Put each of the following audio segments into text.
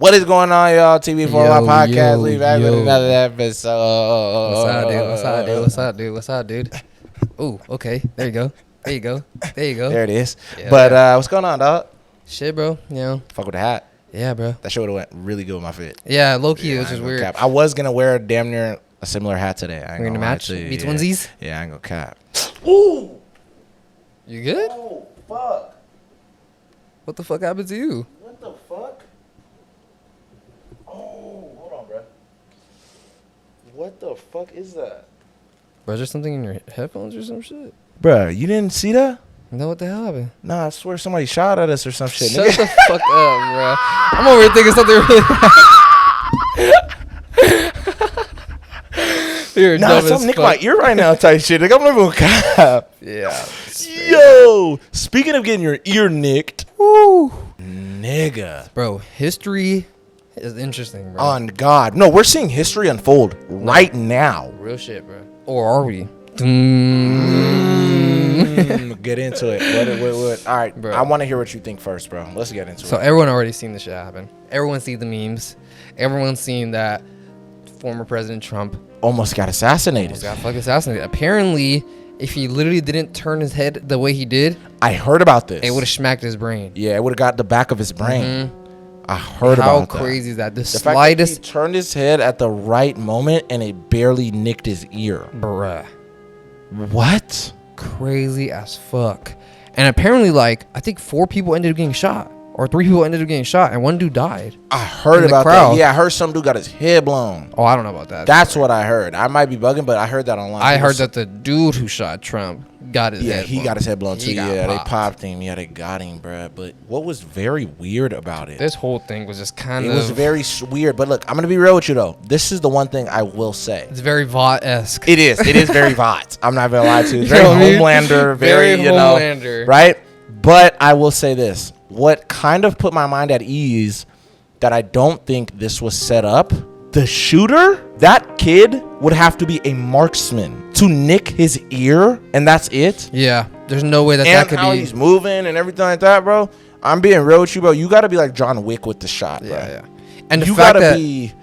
What is going on, y'all? TV4 podcast. We back with another episode. What's up, dude? Ooh, okay. There you go. There it is. Yeah, but what's going on, dog? Shit, bro. You know. Fuck with the hat. Yeah, bro. That shit would have went really good with my fit. Yeah, low key, which is weird. Cap. I was gonna wear damn near a similar hat today. We're gonna match. Be twinsies. Yeah, I ain't gonna cap. Ooh. You good? Oh fuck. What the fuck happened to you? What the fuck? Oh, hold on, bro. What the fuck is that? Bro, is there something in your headphones or some shit? Bruh, you didn't see that? No, what the hell happened? Nah, I swear somebody shot at us or some shit. Shut nigga. the fuck up, bro. I'm over here thinking something really. You're Nah, dumb as something nicked fuck. my ear right now type shit. Like, I'm not even cap. Yeah. Yo, speaking of getting your ear nicked, woo, nigga. Bro, history is interesting, bro. On God. No, we're seeing history unfold right now. Real shit, bro. Or are we? Get into it. What? All right, Bro. I want to hear what you think first, bro. Let's get into So it. everyone already seen this shit happen. Everyone's seen the memes. Everyone's seen that former President Trump Almost got assassinated. got fucking assassinated. Apparently, if he literally didn't turn his head the way he did, I heard about this. it would have smacked his brain. Yeah, it would have got the back of his brain. Mhm. I heard How about that. How crazy is that? The The fact that slightest. he turned his head at the right moment and it barely nicked his ear. Bruh. What? Crazy as fuck. And apparently, like, I think 4 people ended up getting shot. Or 3 people ended up getting shot, and 1 dude died. I heard In the about crowd. that. Yeah, I heard some dude got his head blown. Oh, I don't know about that. That's what I heard. I might be bugging, but I heard that online. I heard that the dude who shot Trump got his Yeah, head he blown. got his head blown He too. got Yeah, they popped. popped him. Yeah, they got him, bruh. But what was very weird about it? This whole thing was just kind It of... was very weird. But look, I'm gonna be real with you though. This is the one thing I will say. It's very Vought-esque. It is. It is very Vought. I'm not gonna lie to you. It's You very know what I mean? Homelander. Very, you Homelander. know, right? But I will say this. What kind of put my mind at ease that I don't think this was set up. The shooter, that kid would have to be a marksman to nick his ear, and that's it. Yeah, there's no way that And that could how be... he's moving and everything like that, bro. I'm being real with you, bro. You got to be like John Wick with the shot, bro. Yeah. And the You fact got to that... be...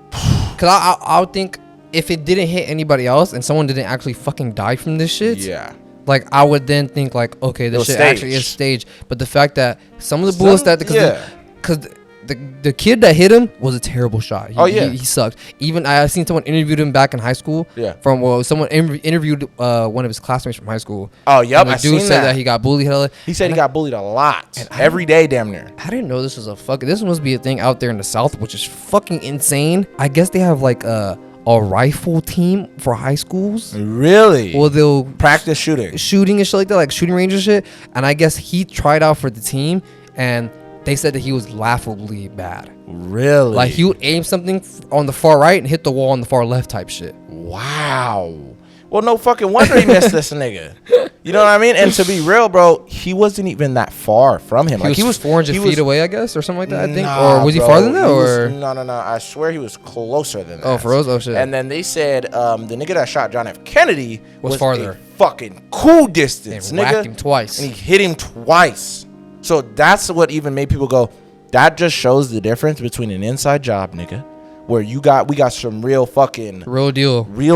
Because I would think if it didn't hit anybody else and someone didn't actually fucking die from this shit... Yeah. Like, I would then think, like, okay, this was shit actually is staged. staged. But the fact that some of the bullets that... Because the kid that hit him was a terrible shot. He sucked. Even I've seen someone interviewed him back in high school. Yeah. Someone interviewed one of his classmates from high school. Oh, yep, And the I dude seen said that. he got bullied hella. He said he got bullied a lot. and Every day, damn near. I didn't know this was this must be a thing out there in the South, which is fucking insane. I guess they have like a rifle team for high schools. Really? Well, they'll Practice shooting. shooting and shit like that, like shooting range and shit. And I guess he tried out for the team, and they said that he was laughably bad. Really? Like, he would aim something on the far right and hit the wall on the far left type shit. Wow. Well, no fucking wonder he missed this nigga. You know what I mean? And to be real, bro, he wasn't even that far from him. He was 400 feet away, I guess, or something like that, I think. Nah, Or was he bro. farther than that? No. I swear he was closer than that. Oh, for real? Oh, shit. And then they said the nigga that shot John F. Kennedy Was farther. a fucking cool distance, And nigga. whacked him twice. And he hit him twice. So that's what even made people go, that just shows the difference between an inside job, nigga, where we got some real fucking Real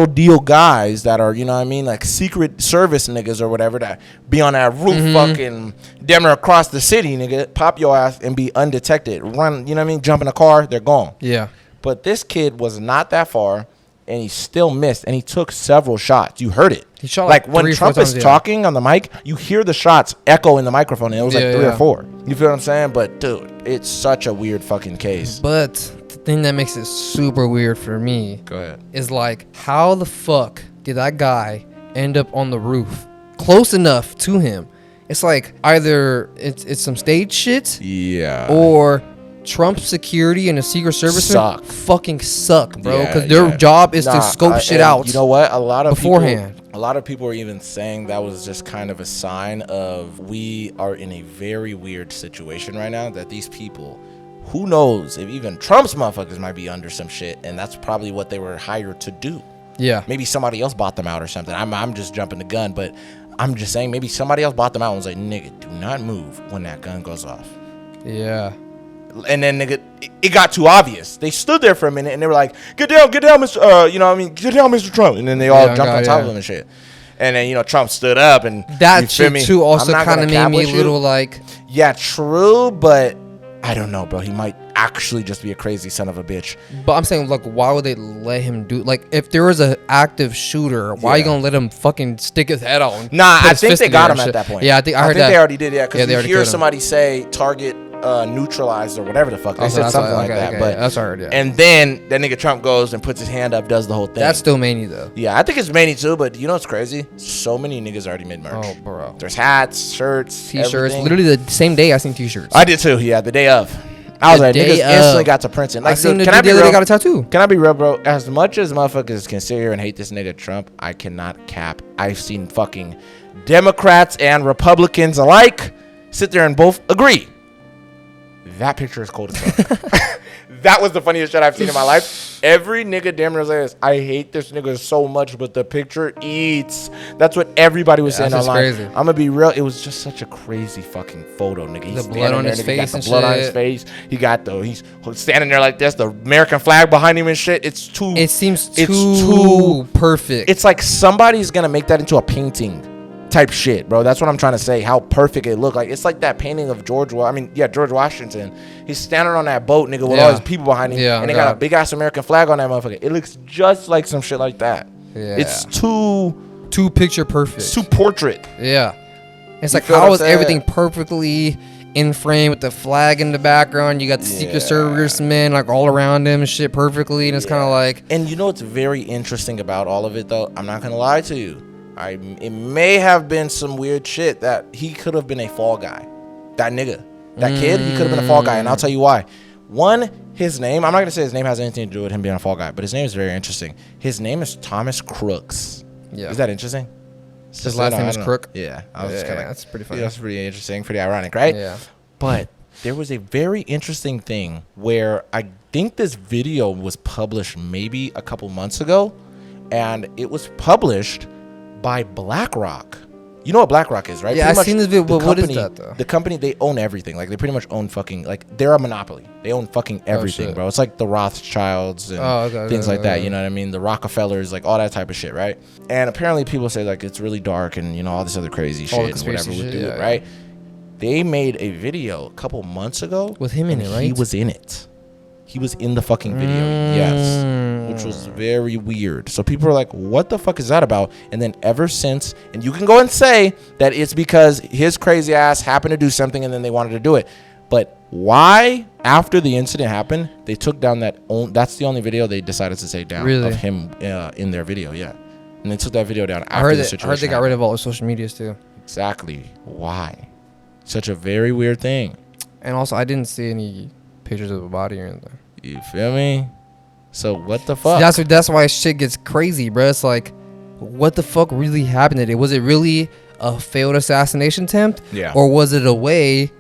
deal guys that are, you know what I mean, like Secret Service niggas or whatever that be on that roof fucking damn near across the city, nigga, pop your ass and be undetected. Run, you know what I mean, jump in a car, they're gone. Yeah. But this kid was not that far and he still missed and he took several shots. You heard it. He shot like like when 3 or 4 Trump is times, yeah. talking on the mic, you hear the shots echo in the microphone and it was like 3 or 4. You feel what I'm saying? But dude, it's such a weird fucking case. But the thing that makes it super weird for me Go ahead. is like, how the fuck did that guy end up on the roof close enough to him? It's like either it's some stage shit, Yeah. or Trump's security and the Secret Service Suck. fucking suck, bro. Yeah, Because their job is to scope shit and out. You know what? A lot of beforehand. people are even saying that was just kind of a sign of we are in a very weird situation right now. That these people, who knows if even Trump's motherfuckers might be under some shit, and that's probably what they were hired to do. Yeah. Maybe somebody else bought them out or something. I'm just jumping the gun, but I'm just saying maybe somebody else bought them out and was like, nigga, do not move when that gun goes off. Yeah. And then nigga, it got too obvious. They stood there for a minute and they were like, get down, Mr. Get down, Mr. Trump. And then they all jumped on top of him and shit. And then, Trump stood up and that shit too also kind of made me a little like. Yeah, true, but I don't know, bro. He might actually just be a crazy son of a bitch. But I'm saying, like, why would they let him do? Like, if there was an active shooter, why are you gonna let him fucking stick his head out? Nah, I think they got him at that point. Yeah, I think I heard that. They already did. Yeah, because you hear somebody him. say target neutralized or whatever the fuck. They said something like that. But that's what I heard. Yeah. And then that nigga Trump goes and puts his hand up, does the whole thing. That's still many though. Yeah, I think it's many too. But you know what's crazy? So many niggas already made merch. Oh, bro. There's hats, shirts, t-shirts. Everything. Literally the same day I seen t-shirts. I did too. Yeah, the day of. I was like, niggas instantly got to Princeton. Like, I seen the other day they got a tattoo. Can I be real, bro? As much as motherfuckers can sit here and hate this nigga Trump, I cannot cap. I've seen fucking Democrats and Republicans alike sit there and both agree. That picture is cold as fuck. That was the funniest shit I've seen in my life. Every nigga damn near says, I hate this nigga so much, but the picture eats. That's what everybody was saying online. Crazy. I'm gonna be real. It was just such a crazy fucking photo, nigga. He's the blood on his face. He got the blood on his face. He's standing there like this. The American flag behind him and shit. It seems too perfect. It's like somebody's gonna make that into a painting type shit, bro. That's what I'm trying to say. How perfect it looked. Like, it's like that painting of George Washington. He's standing on that boat, nigga, with all his people behind him, and they got a big ass American flag on that motherfucker. It looks just like some shit like that. Yeah. It's too picture perfect. It's too portrait. Yeah. It's like, how is everything perfectly in frame with the flag in the background? You got the Secret Service men like all around him and shit perfectly, and it's kind of like. And you know what's very interesting about all of it, though? I'm not gonna lie to you. It may have been some weird shit that he could have been a fall guy. That nigga. That kid, he could have been a fall guy. And I'll tell you why. One, his name, I'm not going to say his name has anything to do with him being a fall guy, but his name is very interesting. His name is Thomas Crooks. Yeah. Is that interesting? His last name is Croak? Yeah. I was just kind of that's pretty funny. That's pretty interesting. Pretty ironic, right? Yeah. But there was a very interesting thing where I think this video was published maybe a couple months ago, and it was published by BlackRock. You know what BlackRock is, right? Yeah, I've seen this video, but what is that, though? The company, they own everything. Like, they pretty much own fucking, like, they're a monopoly. They own fucking everything, bro. It's like the Rothschilds and things like that, you know what I mean? The Rockefellers, like, all that type of shit, right? And apparently people say, like, it's really dark and, all this other crazy shit and whatever would do it, right? They made a video a couple months ago. With him in it, right? He was in it. He was in the fucking video, yes, which was very weird. So people were like, what the fuck is that about? And then ever since, and you can go and say that it's because his crazy ass happened to do something and then they wanted to do it. But why, after the incident happened, they took down that's the only video they decided to take down of him in their video, yeah. And they took that video down after the situation. I heard they got rid of all the social medias too. Exactly. Why? Such a very weird thing. And also, I didn't see any pictures of a body or anything. You feel me? So what the fuck? That's why shit gets crazy, bro. It's like, what the fuck really happened today? Was it really a failed assassination attempt? Yeah. Or was it a way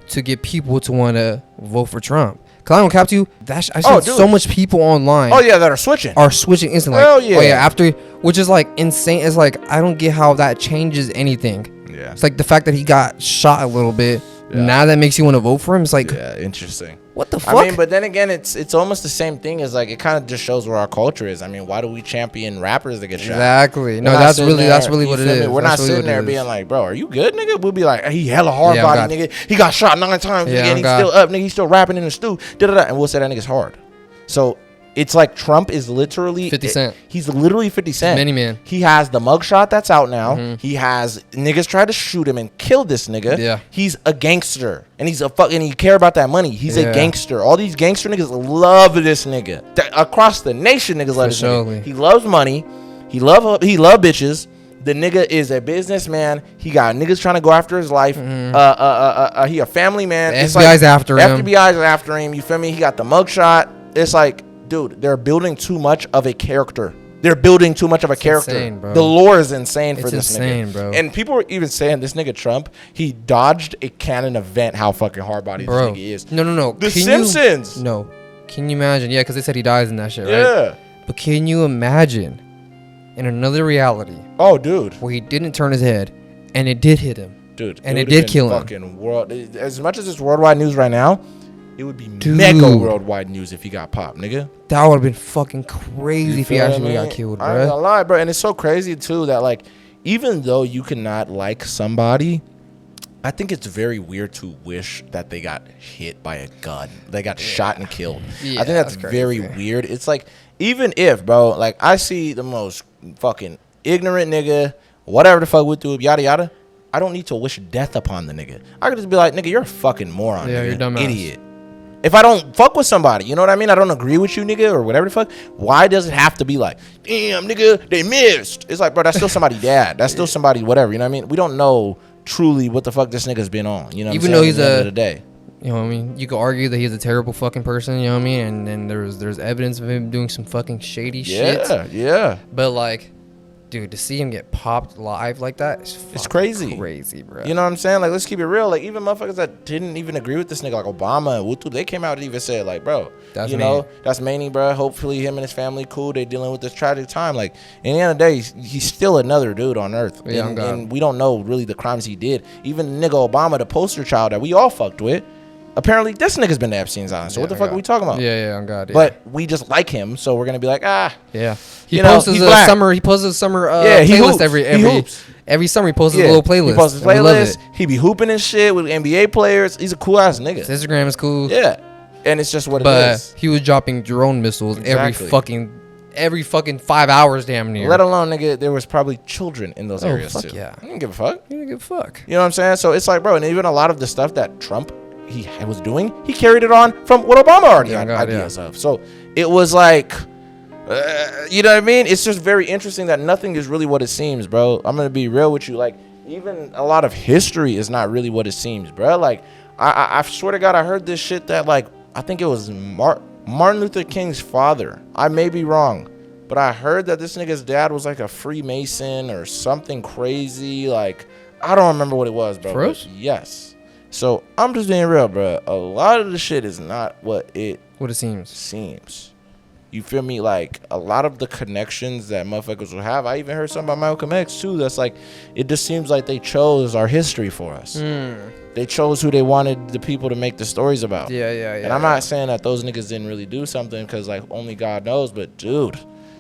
to get people to want to vote for Trump? Cause I don't cap to you. I see so much people online. Oh yeah, that are switching instantly. Oh yeah. Oh yeah. After, which is like insane. It's like, I don't get how that changes anything. Yeah. It's like the fact that he got shot a little bit. Yeah. Now that makes you want to vote for him. It's like, yeah, interesting. What the fuck? I mean, but then again, it's almost the same thing as like, it kind of just shows where our culture is. I mean, why do we champion rappers that get shot? Exactly. No, that's really what it is. We're not sitting there being like, bro, are you good, nigga? We'll be like, he hella hard body, nigga. He got shot 9 times, nigga, and he's still up, nigga. He's still rapping in the stew, and we'll say that nigga's hard. So it's like Trump is literally 50 Cent. He's literally 50 Cent. Many man. He has the mugshot that's out now. Mm-hmm. He has niggas tried to shoot him and kill this nigga. Yeah. He's a gangster. And he's he care about that money. He's a gangster. All these gangster niggas love this nigga. Across the nation, niggas love this nigga. He loves money. He love bitches. The nigga is a businessman. He got niggas trying to go after his life. Mm-hmm. He a family man. The FBI's after him. FBI's after him. You feel me? He got the mugshot. It's like, dude, they're building too much of a character. Insane, bro. The lore is insane for this nigga. Bro. And people were even saying this nigga Trump, he dodged a canon event, how fucking hard body this nigga is. No. The Simpsons. No. Can you imagine? Yeah, because they said he dies in that shit, right? Yeah. But can you imagine in another reality? Oh, dude. Where he didn't turn his head and it did hit him. Dude. And it did kill him. Fucking world. As much as it's worldwide news right now, it would be Dude. mega worldwide news if he got popped, nigga. That would have been fucking crazy if he actually got killed, I ain't bro. gonna lie, bro. And it's so crazy too that like, even though you cannot like somebody, I think it's very weird to wish that they got hit by a gun. They got shot and killed. Yeah, I think that's very weird. It's like, even if, bro, like I see the most fucking ignorant nigga, whatever the fuck would do, yada yada, I don't need to wish death upon the nigga. I could just be like, nigga, you're a fucking moron, Yeah, nigga. you're a dumbass. Idiot. If I don't fuck with somebody, you know what I mean? I don't agree with you, nigga, or whatever the fuck. Why does it have to be like, damn, nigga, they missed? It's like, bro, that's still somebody's dad. That's still somebody, whatever. You know what I mean? We don't know truly what the fuck this nigga's been on. You know what Even I'm though saying? he's At the end of the day. You know what I mean? You could argue that he's a terrible fucking person, you know what I mean? And then there's evidence of him doing some fucking shady shit. Yeah. But like, dude, to see him get popped live like that is It's crazy. Crazy, bro. You know what I'm saying? Like, let's keep it real. Like, even motherfuckers that didn't even agree with this nigga, like Obama and Wutu, they came out and even said, like, bro, That's you mean. know, that's Manny, bro. Hopefully him and his family cool. They dealing with this tragic time. Like, in the end of the day, he's still another dude on earth. Yeah, and we don't know really the crimes he did. Even the nigga Obama, the poster child that we all fucked with, apparently this nigga's been to Epstein's Island. So what the fuck are we talking about? Yeah, on God. Yeah. But we just like him, so we're gonna be like, yeah. He you know, posts he's a black. summer. He posts a summer he playlist hoops. every summer. He posts a little playlist. He posts his and we love playlist. it. He be hooping and shit with NBA players. He's a cool ass nigga. His Instagram is cool. Yeah, and it's just what it But is. he was dropping drone missiles Exactly. every fucking 5 hours, damn near. Let alone, nigga, there was probably children in those areas fuck too. yeah. I didn't give a fuck. You don't give a fuck. You know what I'm saying? So it's like, bro, and even a lot of the stuff that Trump he was doing, he carried it on from what Obama already had ideas of. So it was like, you know what I mean? It's just very interesting that nothing is really what it seems, bro. I'm gonna be real with you. Like, even a lot of history is not really what it seems, bro. Like, I swear to God, I heard this shit that, like, I think it was Martin Luther King's father. I may be wrong, but I heard that this nigga's dad was like a Freemason or something crazy. Like, I don't remember what it was, bro. For us? Yes. So I'm just being real, bro. A lot of the shit is not what it seems. You feel me? Like, a lot of the connections that motherfuckers will have. I even heard something about Malcolm X too. That's like, it just seems like they chose our history for us. They chose who they wanted the people to make the stories about. Yeah. And I'm not saying that those niggas didn't really do something, because like only God knows. But dude,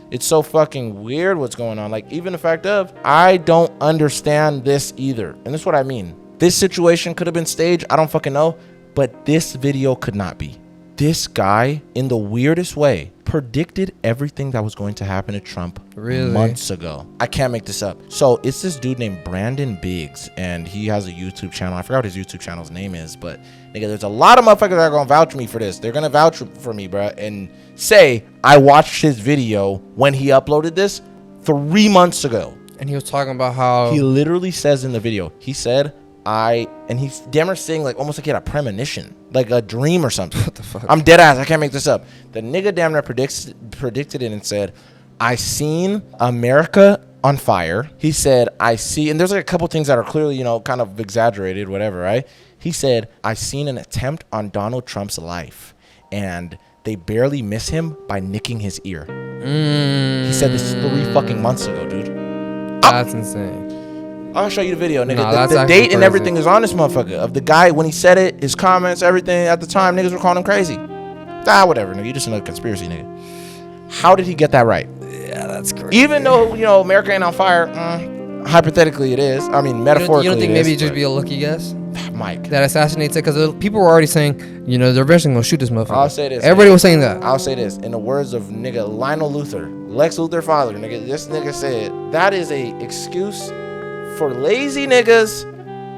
it's so fucking weird what's going on. Like, even the fact of, I don't understand this either. And that's what I mean. This situation could have been staged. I don't fucking know. But this video could not be. This guy, in the weirdest way, predicted everything that was going to happen to Trump months ago. I can't make this up. So it's this dude named Brandon Biggs, and he has a YouTube channel. I forgot what his YouTube channel's name is, but nigga, there's a lot of motherfuckers that are gonna vouch me for this. They're gonna vouch for me, bro, and say I watched his video when he uploaded this 3 months ago. And he was talking about how He literally says in the video, he said, and he's damn near saying, like, almost like he had a premonition, like a dream or something. What the fuck? I'm dead ass. I can't make this up. The nigga damn near predicted it and said, I seen America on fire. He said, I see, and there's like a couple things that are clearly, you know, kind of exaggerated, whatever, right? He said, I seen an attempt on Donald Trump's life, and they barely miss him by nicking his ear. He said this 3 fucking months ago, dude. That's insane. I'll show you the video, nigga. Nah, the actually date and crazy. everything is on this motherfucker. Of the guy, when he said it, his comments, everything. At the time, niggas were calling him crazy. Whatever, nigga. You just another conspiracy, nigga. How did he get that right? Yeah, that's crazy. Even though, you know, America ain't on fire, hypothetically it is. I mean, metaphorically you don't think it maybe is, it'd just be a lucky guess? Mike. That assassinates it? Because people were already saying, you know, they're eventually going to shoot this motherfucker. I'll say this. Everybody was saying that. I'll say this. In the words of nigga Lionel Luther, Lex Luthor father, nigga, this nigga said, that is a excuse for lazy niggas.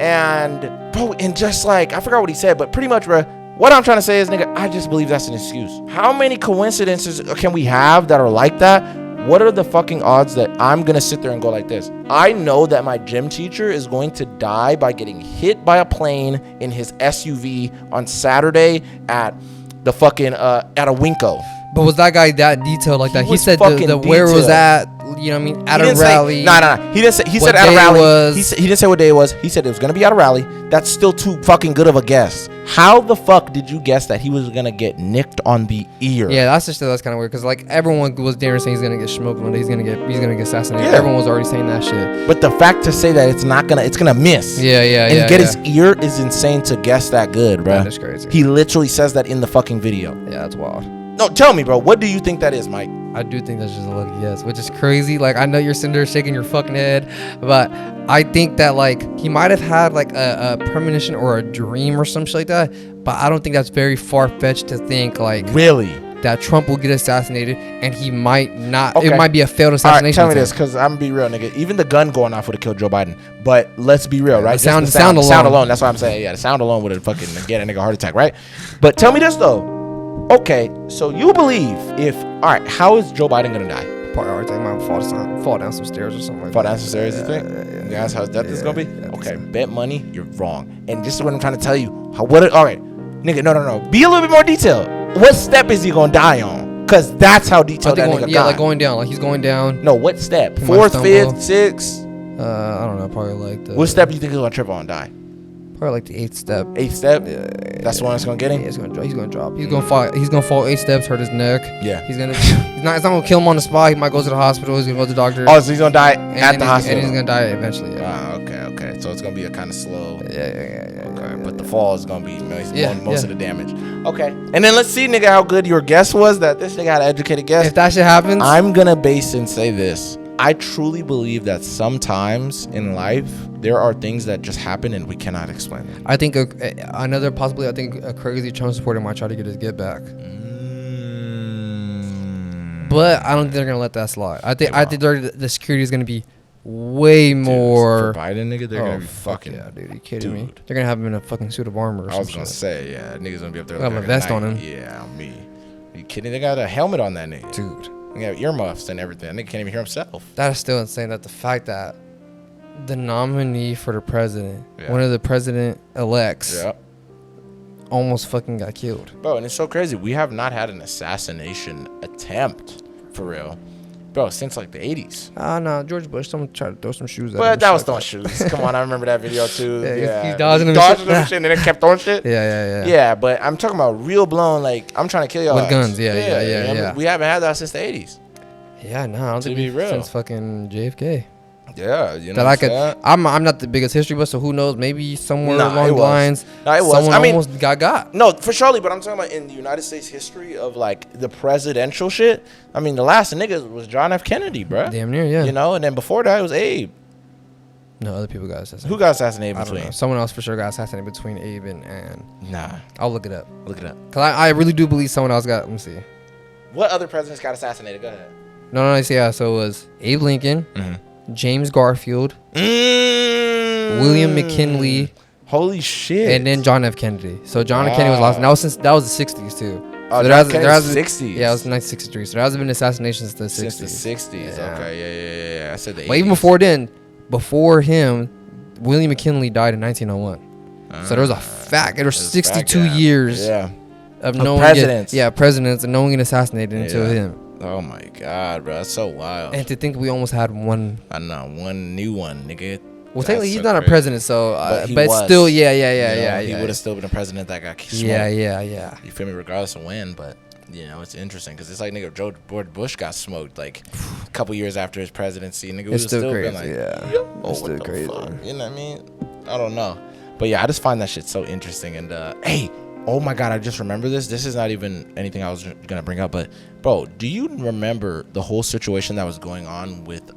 And, bro, and just like, I forgot what he said, but pretty much, bro, what I'm trying to say is, nigga, I just believe that's an excuse. How many coincidences can we have that are like that? What are the fucking odds that I'm going to sit there and go like this? I know that my gym teacher is going to die by getting hit by a plane in his SUV on Saturday at the fucking, at a Winko. But was that guy that detailed like that? He was said fucking the where was detailed. at, you know what I mean? At He a didn't rally. Nah. He didn't say. He What said at a day rally. was. He didn't say what day it was. He said it was gonna be at a rally. That's still too fucking good of a guess. How the fuck did you guess that he was gonna get nicked on the ear? Yeah, that's kind of weird because like everyone was daring saying he's gonna get smoked one day. He's gonna get assassinated. Yeah. Everyone was already saying that shit. But the fact to say that it's gonna miss. Yeah, And get his ear is insane to guess that good, bro. That is crazy. He literally says that in the fucking video. Yeah, that's wild. No, tell me, bro. What do you think that is, Mike? I do think that's just a lucky guess, which is crazy. Like, I know you're sitting there shaking your fucking head, but I think that, like, he might have had, like, a premonition or a dream or some shit like that, but I don't think that's very far-fetched to think, like, Really? that Trump will get assassinated and he might not. Okay. It might be a failed All right, assassination. tell me this, because I'm gonna be real, nigga. Even the gun going off would have killed Joe Biden. But let's be real, right? The sound Sound alone. alone. That's what I'm saying. Yeah, the sound alone would have fucking get a nigga a heart attack, right? But tell me this though. Okay, so you believe all right, how is Joe Biden gonna die? Probably already think might fall down some stairs or something like Fall that. down some stairs, you think? Yeah, that's how his death is gonna be? Okay, bet money, you're wrong. And this is what I'm trying to tell you. All right, nigga, no. Be a little bit more detailed. What step is he gonna die on? Because that's how detailed that nigga got. like going down. Like he's going down. No, what step? He might 4th, stumble. 5th, 6th? I don't know. Probably like the. What step do you think he's gonna trip on and die? Probably like the 8th step. 8th step? Yeah, That's the one that's gonna get him? Yeah, he's gonna drop. He's gonna fall. He's gonna fall 8 steps, hurt his neck. Yeah. He's not gonna kill him on the spot. He might go to the hospital. He's gonna go to the doctor. Oh, so he's gonna die and at the hospital? And he's gonna die eventually. Yeah. Okay. So it's gonna be a kind of slow. Yeah. Okay, but the fall is gonna be most of the damage. Okay. And then let's see, nigga, how good your guess was. That this nigga had an educated guess. If that shit happens, I'm gonna base and say this. I truly believe that sometimes in life there are things that just happen and we cannot explain them. I think another possibly. I think a crazy Trump supporter might try to get his get back. But I don't think they're gonna let that slide. I think the security is gonna be way more. For Biden, nigga, they're gonna be fuck fucking. yeah, dude. You kidding me? They're gonna have him in a fucking suit of armor. Or I was some gonna shit. say, yeah, niggas gonna be up there. Have a vest on him. Yeah, on me. Are you kidding? They got a helmet on that nigga. Dude. They got earmuffs and everything. That nigga can't even hear himself. That is still insane. That the fact that the nominee for the president, Yeah. one of the president elects, Yeah. almost fucking got killed. Bro, and it's so crazy. We have not had an assassination attempt, for real. Bro, since like the 80s. No, George Bush, someone tried to throw some shoes at him. But that was Shit throwing like shoes. Come on, I remember that video too. Yeah, he's dodging them shit. and then kept throwing shit. Yeah. Yeah, but I'm talking about real blown, like, I'm trying to kill y'all. With guns, yeah. We haven't had that since the 80s. Yeah, no, I don't To think be real. since fucking JFK. Yeah, you know That what I I'm could. saying? I'm not the biggest history buff, so who knows? Maybe somewhere Nah, along it the was. lines, Nah, it was. someone I mean- almost got. No, for surely, but I'm talking about in the United States history of like the presidential shit. I mean, the last nigga was John F. Kennedy, bruh. Damn near, yeah. You know, and then before that it was Abe. No, other people got assassinated. Who got assassinated I don't know. between? Someone else for sure got assassinated between Abe and. Nah, I'll look it up. look it up. Cause I really do believe someone else got. Let me see. What other presidents got assassinated? Go ahead. No. Yeah. So it was Abe Lincoln, James Garfield, William McKinley, Holy shit. and then John F. Kennedy. So John F. Kennedy was last. And that was the 60s too. Oh, So John F. Kennedy's 60s. Yeah, it was 1963. So there hasn't been assassination since the 60s. Since the 60s. Yeah. Okay, yeah. I said the 80s. Well, even before then, before him, William McKinley died in 1901. So there was a fact. There were 62 years of no one presidents. Presidents, and no one getting assassinated until him. Oh my god, bro, that's so wild. And to think we almost had one. I know, one new one, nigga. Well, technically, he's not a president, so but was. still, He yeah. would have still been a president that got smoked. Yeah. You feel me? Regardless of when, but you know, it's interesting because it's like nigga, George Bush got smoked like a couple years after his presidency. Nigga, It's was still been crazy, like, yeah. Yo, It's still what the crazy. fuck? You know what I mean? I don't know, but yeah, I just find that shit so interesting. And hey, oh my god, I just remember this. This is not even anything I was gonna bring up, but bro, do you remember the whole situation that was going on with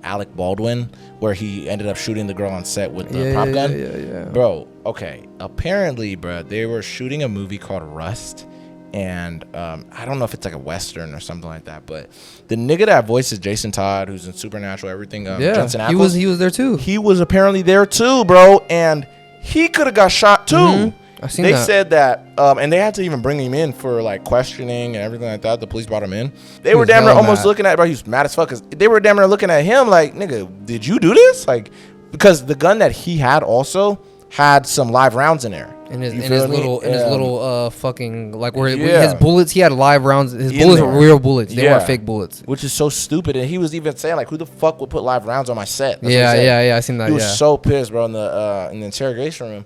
Alec Baldwin, where he ended up shooting the girl on set with the prop gun? Yeah. Bro, okay. Apparently, bro, they were shooting a movie called Rust. And I don't know if it's like a Western or something like that, but the nigga that voices Jason Todd, who's in Supernatural, everything, Jensen Ackles, he was there too. he was apparently there too, bro. And he could have got shot too. I seen They that. said that, and they had to even bring him in for like questioning and everything like that. The police brought him in. They were was damn near hella almost mad. looking at, bro. He was mad as fuck because they were damn near looking at him like, nigga, did you do this? Like, because the gun that he had also had some live rounds in there. In his You feel me? little fucking like where Yeah. his bullets, he had live rounds. His In bullets there. were real bullets. They Yeah. weren't fake bullets. Which is so stupid. And he was even saying like, who the fuck would put live rounds on my set? That's what he Yeah, said. yeah. I seen that. He was Yeah. so pissed, bro, in the interrogation room.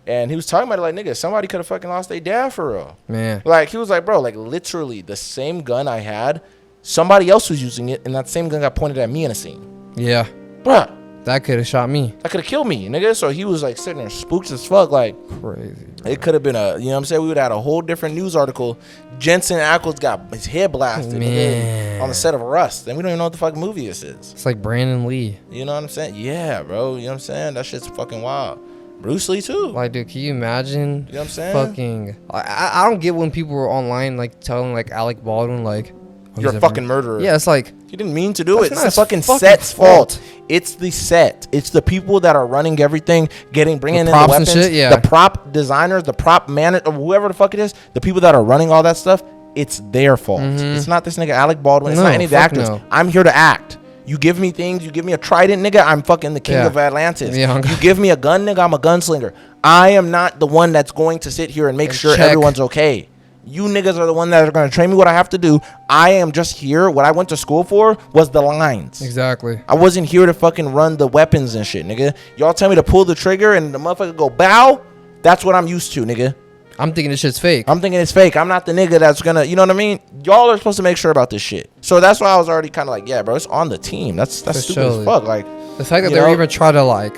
And he was talking about it like, nigga, somebody could have fucking lost their dad for real. Man. Like, he was like, bro, like, literally the same gun I had, somebody else was using it, and that same gun got pointed at me in a scene. Yeah. Bruh, That could have shot me. that could have killed me, nigga. So he was, like, sitting there spooked as fuck. Like, Crazy. it could have been a, you know what I'm saying? We would have had a whole different news article. Jensen Ackles got his head blasted, Man. nigga, on the set of Rust. And we don't even know what the fuck movie this is. It's like Brandon Lee. You know what I'm saying? Yeah, bro. You know what I'm saying? That shit's fucking wild. Bruce Lee, too. Like, dude, can you imagine? You know what I'm saying? Fucking. I don't get when people were online like telling like Alec Baldwin like, oh, You're a fucking murderer. Yeah, it's like He didn't mean to do it. That's It's not the his fucking fucking set's fault. fault. It's the set. It's the people that are running everything, bringing in the props and weapons, shit, yeah. the prop designers, the prop manager, whoever the fuck it is, the people that are running all that stuff. It's their fault. It's not this nigga Alec Baldwin. It's No, not any of the fuck actors. no. I'm here to act. You give me things. You give me a trident, nigga. I'm fucking the king Yeah. of Atlantis. Yeah. You give me a gun, nigga. I'm a gunslinger. I am not the one that's going to sit here and make And sure check. everyone's okay. You niggas are the one that are going to train me what I have to do. I am just here. What I went to school for was the lines. exactly. I wasn't here to fucking run the weapons and shit, nigga. Y'all tell me to pull the trigger and the motherfucker go bow. That's what I'm used to, nigga. I'm thinking this shit's fake. I'm thinking it's fake. I'm not the nigga that's gonna, you know what I mean? Y'all are supposed to make sure about this shit. So that's why I was already kind of like, yeah, bro, it's on the team. That's For stupid sure. as fuck. Like, The fact that you they're know? even trying to like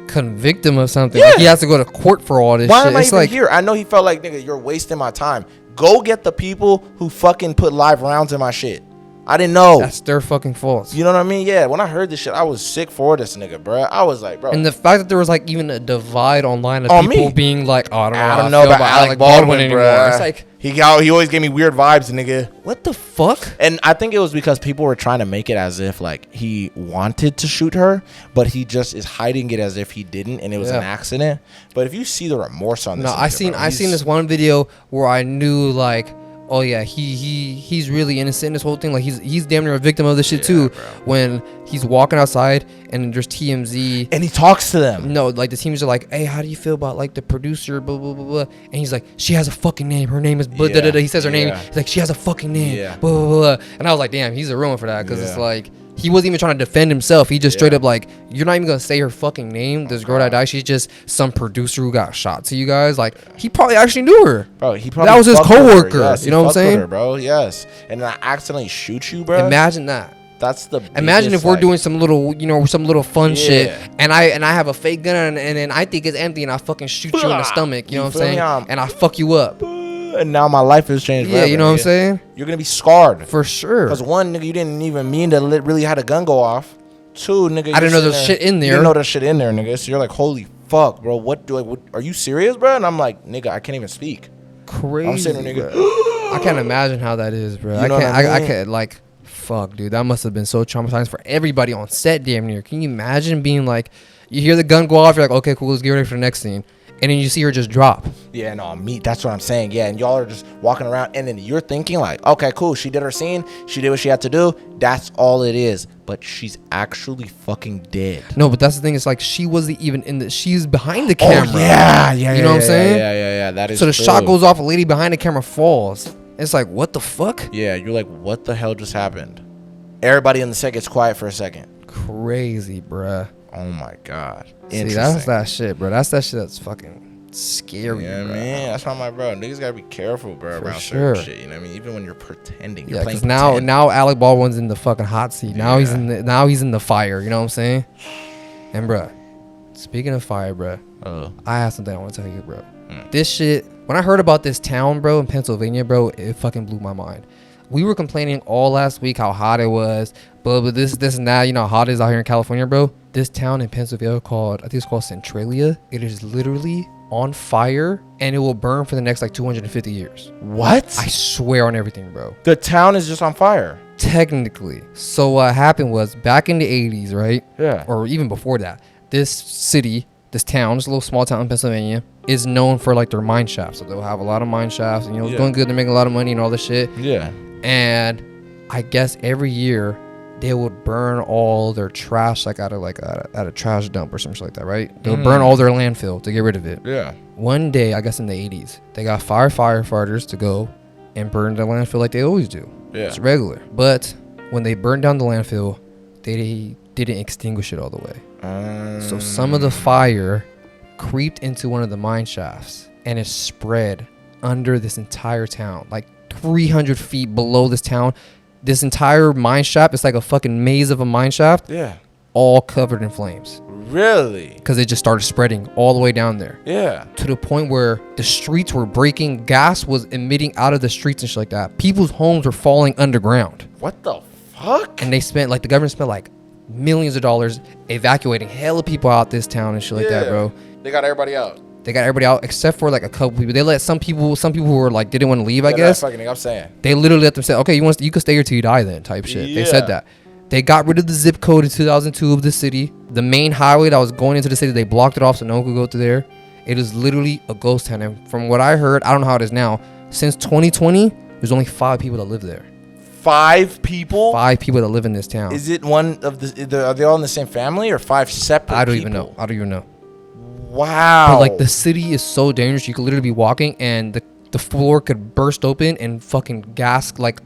convict him of something. Yeah. Like, he has to go to court for all this why shit. am I It's even like here? I know he felt like, nigga, you're wasting my time. Go get the people who fucking put live rounds in my shit. I didn't know. that's their fucking fault. You know what I mean? Yeah, when I heard this shit, I was sick for this nigga, bro. I was like, bro. And the fact that there was like even a divide online of On people me. being like, oh, I don't know, I how don't know feel about Alec Baldwin anymore. It's like, he always gave me weird vibes, nigga. what the fuck? And I think it was because people were trying to make it as if like he wanted to shoot her, but he just is hiding it as if he didn't, and it was an Yeah. accident. But if you see the remorse on this, No, nigga, I seen bro, I seen this one video where I knew like, oh yeah, he's really innocent in this whole thing. Like he's damn near a victim of this shit too. bro. When he's walking outside and there's TMZ. and he talks to them. No, like the teams are like, hey, how do you feel about like the producer, blah blah blah blah, and he's like, she has a fucking name. Her name is blah, da, da, da. He says her name. Yeah. He's like, she has a fucking name. Yeah. Blah, blah, blah, blah. And I was like, damn, he's a real one for that because it's Yeah. like he wasn't even trying to defend himself. He just straight Yeah. up like, you're not even gonna say her fucking name. This girl that died, she's just some producer who got shot to you guys. Like he probably actually knew her. Bro, he probably That was his fucked with her. coworker, Yes, you he know what I'm fucked with saying? her, bro, yes. And then I accidentally shoot you, bro. Imagine that. That's the Imagine biggest, if we're like- doing some little, some little fun shit, Yeah. and I have a fake gun, and then I think it's empty, and I fucking shoot you in the stomach. You know what I'm feel me? saying? And I fuck you up. And now my life has changed. Yeah, forever, you know what I'm nigga. saying? You're gonna be scarred. For sure. Because one, nigga, you didn't even mean to really had a gun go off. Two, nigga, I didn't know you're there's sitting shit in You there. didn't know there's shit in there, nigga. So you're like, holy fuck, bro. What are you serious, bro? And I'm like, nigga, I can't even speak. Crazy. I'm sitting there, nigga. bro. I can't imagine how that is, bro. You I know what can't. I I mean? can't like. Fuck, dude. That must have been so traumatizing for everybody on set, damn near. Can you imagine being like, you hear the gun go off, you're like, okay, cool, let's get ready for the next scene, and then you see her just drop. Yeah, no, me. That's what I'm saying. Yeah, and y'all are just walking around, and then you're thinking like, okay, cool. She did her scene. She did what she had to do. That's all it is. But she's actually fucking dead. No, but that's the thing. It's like she wasn't even in the. She's behind the camera. Oh, yeah. You know what I'm saying? Yeah. That is So the true. shot goes off, a lady behind the camera falls. It's like, what the fuck? Yeah, you're like, what the hell just happened? Everybody in the set gets quiet for a second. Crazy, bruh. Oh my god. See, that's that shit, bro. That's that shit that's fucking scary, Yeah, bruh. man. That's why my bro. Niggas gotta be careful, bro, For around sure. certain shit. You know what I mean? Even when you're pretending, you're Yeah, playing because pretend. now Alec Baldwin's in the fucking hot seat. Now he's Yeah. in the fire. You know what I'm saying? And bruh, speaking of fire, bruh, I have something I want to tell you, bro. This shit. When I heard about this town, bro, in Pennsylvania, bro, it fucking blew my mind. We were complaining all last week how hot it was, but this and that. You know how hot it is out here in California, bro. This town in Pennsylvania I think it's called Centralia. It is literally on fire, and it will burn for the next like 250 years. What? I swear on everything, bro. The town is just on fire. Technically. So what happened was back in the 80s, right? Yeah. Or even before that, this city, this town, this little small town in Pennsylvania, is known for like their mine shafts. So they'll have a lot of mine shafts, and it's Yeah. going good. They're making a lot of money and all this shit. Yeah. And I guess every year they would burn all their trash like at a trash dump or something like that, right? They would burn all their landfill to get rid of it. Yeah. One day, I guess in the 80s, they got firefighters to go and burn the landfill like they always do. Yeah. It's regular. But when they burned down the landfill, they didn't extinguish it all the way. So some of the fire creeped into one of the mine shafts and it spread under this entire town, like 300 feet below this town. This entire mine shaft is like a fucking maze of a mine shaft. Yeah. All covered in flames. Really? Because it just started spreading all the way down there. Yeah. To the point where the streets were breaking. Gas was emitting out of the streets and shit like that. People's homes were falling underground. What the fuck? And the government spent like millions of dollars evacuating hella people out this town and shit like that, bro. They got everybody out. They got everybody out except for like a couple people. They let some people who were like didn't want to leave, I guess. Fucking thing I'm saying. They literally let them say, okay, you can stay here till you die then type shit. They said that. They got rid of the zip code in 2002 of the city. The main highway that was going into the city, they blocked it off so no one could go through there. It is literally a ghost town. And from what I heard, I don't know how it is now. Since 2020, there's only 5 people that live there. 5 people? 5 people that live in this town. Is it one of the? Are they all in the same family or 5 separate? I don't even know. Wow. But like the city is so dangerous. You could literally be walking and the floor could burst open and fucking gas, like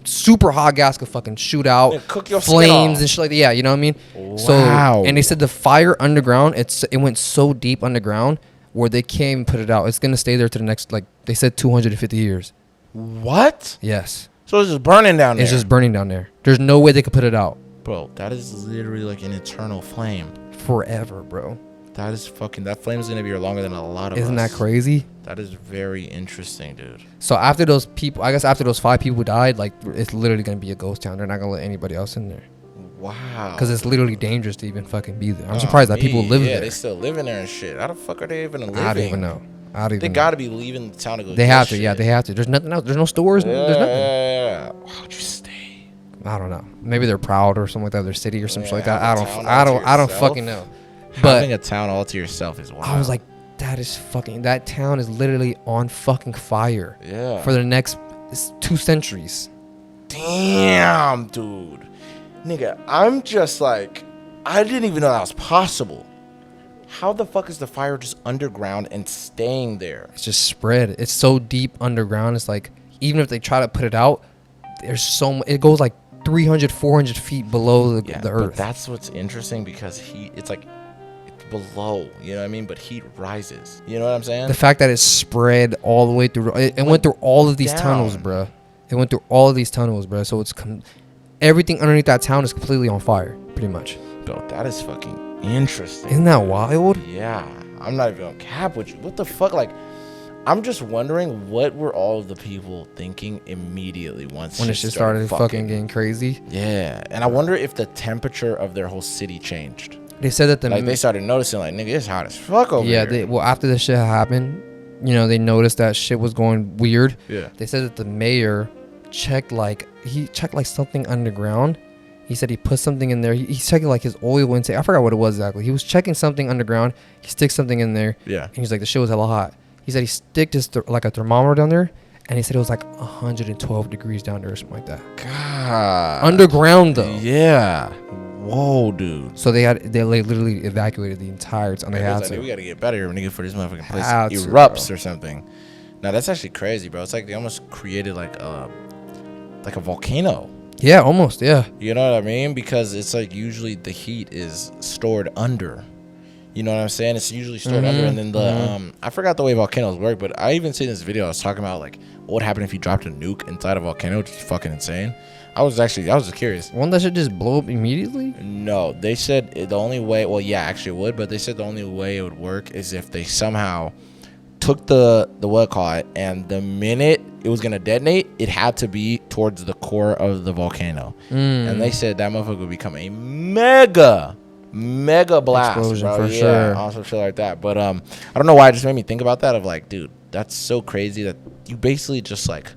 super hot gas could fucking shoot out. Yeah, cook your flames and shit like that. Yeah, you know what I mean? Wow. So, and they said the fire underground, it went so deep underground where they can't even put it out. It's going to stay there to the next, like they said, 250 years. What? Yes. So it's just burning down there? It's just burning down there. There's no way they could put it out. Bro, that is literally like an eternal flame. Forever, bro. That is fucking, that flame is going to be here longer than a lot of us. Isn't that crazy? That is very interesting, dude. So after those people, I guess after those 5 people died, like it's literally going to be a ghost town. They're not going to let anybody else in there. Wow. Because it's literally dangerous to even fucking be there. I'm surprised that people live there. Yeah, they still live in there and shit. How the fuck are they even living? I don't even know. They got to be leaving the town to go. They have to. Shit. Yeah, they have to. There's nothing else. There's no stores. Yeah, there's nothing. Yeah. Why'd you stay? I don't know. Maybe they're proud or something like that. Their city or something like that. I don't fucking know. Having a town all to yourself is wild. I was like, that town is literally on fucking fire. Yeah. For the next 2 centuries. Damn, dude. Nigga, I'm just like, I didn't even know that was possible. How the fuck is the fire just underground and staying there? It's just spread. It's so deep underground. It's like, even if they try to put it out, there's so much. It goes like 300, 400 feet below the earth. But that's what's interesting because it's like, it's below, you know what I mean? But heat rises. You know what I'm saying? The fact that it spread all the way through, it went through all of these tunnels, bro. It went through all of these tunnels, bro. So it's everything underneath that town is completely on fire, pretty much. Bro, that is fucking interesting. Isn't that wild? Yeah. I'm not even gonna cap with you. What the fuck? Like, I'm just wondering what were all of the people thinking immediately when it just started fucking getting crazy. Yeah. And I wonder if the temperature of their whole city changed. They said that they started noticing, like, nigga, it's hot as fuck over here. Yeah, well, after this shit happened, you know, they noticed that shit was going weird. Yeah. They said that the mayor checked something underground. He said he put something in there. He's checking like his oil intake. I forgot what it was exactly. He was checking something underground. He sticks something in there. Yeah. And he's like, the shit was hella hot. He said he sticked his like a thermometer down there, and he said it was like 112 degrees down there or something like that. God. Underground though. Yeah. Whoa, dude. So they literally evacuated the entire town. They had to. We gotta get better here, nigga, for this motherfucking place erupts or something. Now that's actually crazy, bro. It's like they almost created like a volcano. Yeah, almost. Yeah. You know what I mean? Because it's like usually the heat is stored under. You know what I'm saying? It's usually stored under, and then the I forgot the way volcanoes work, but I even seen this video. I was talking about like what would happen if you dropped a nuke inside a volcano, which is fucking insane. I was just curious. Won't that shit just blow up immediately? No, they said the only way. Well, yeah, actually it would, but they said the only way it would work is if they somehow took the what call it, and the minute it was gonna detonate, it had to be towards the core of the volcano, and they said that motherfucker would become a mega blast, explosion, bro. for sure. Awesome shit like that. But I don't know why it just made me think about that. Of like, dude, that's so crazy that you basically just like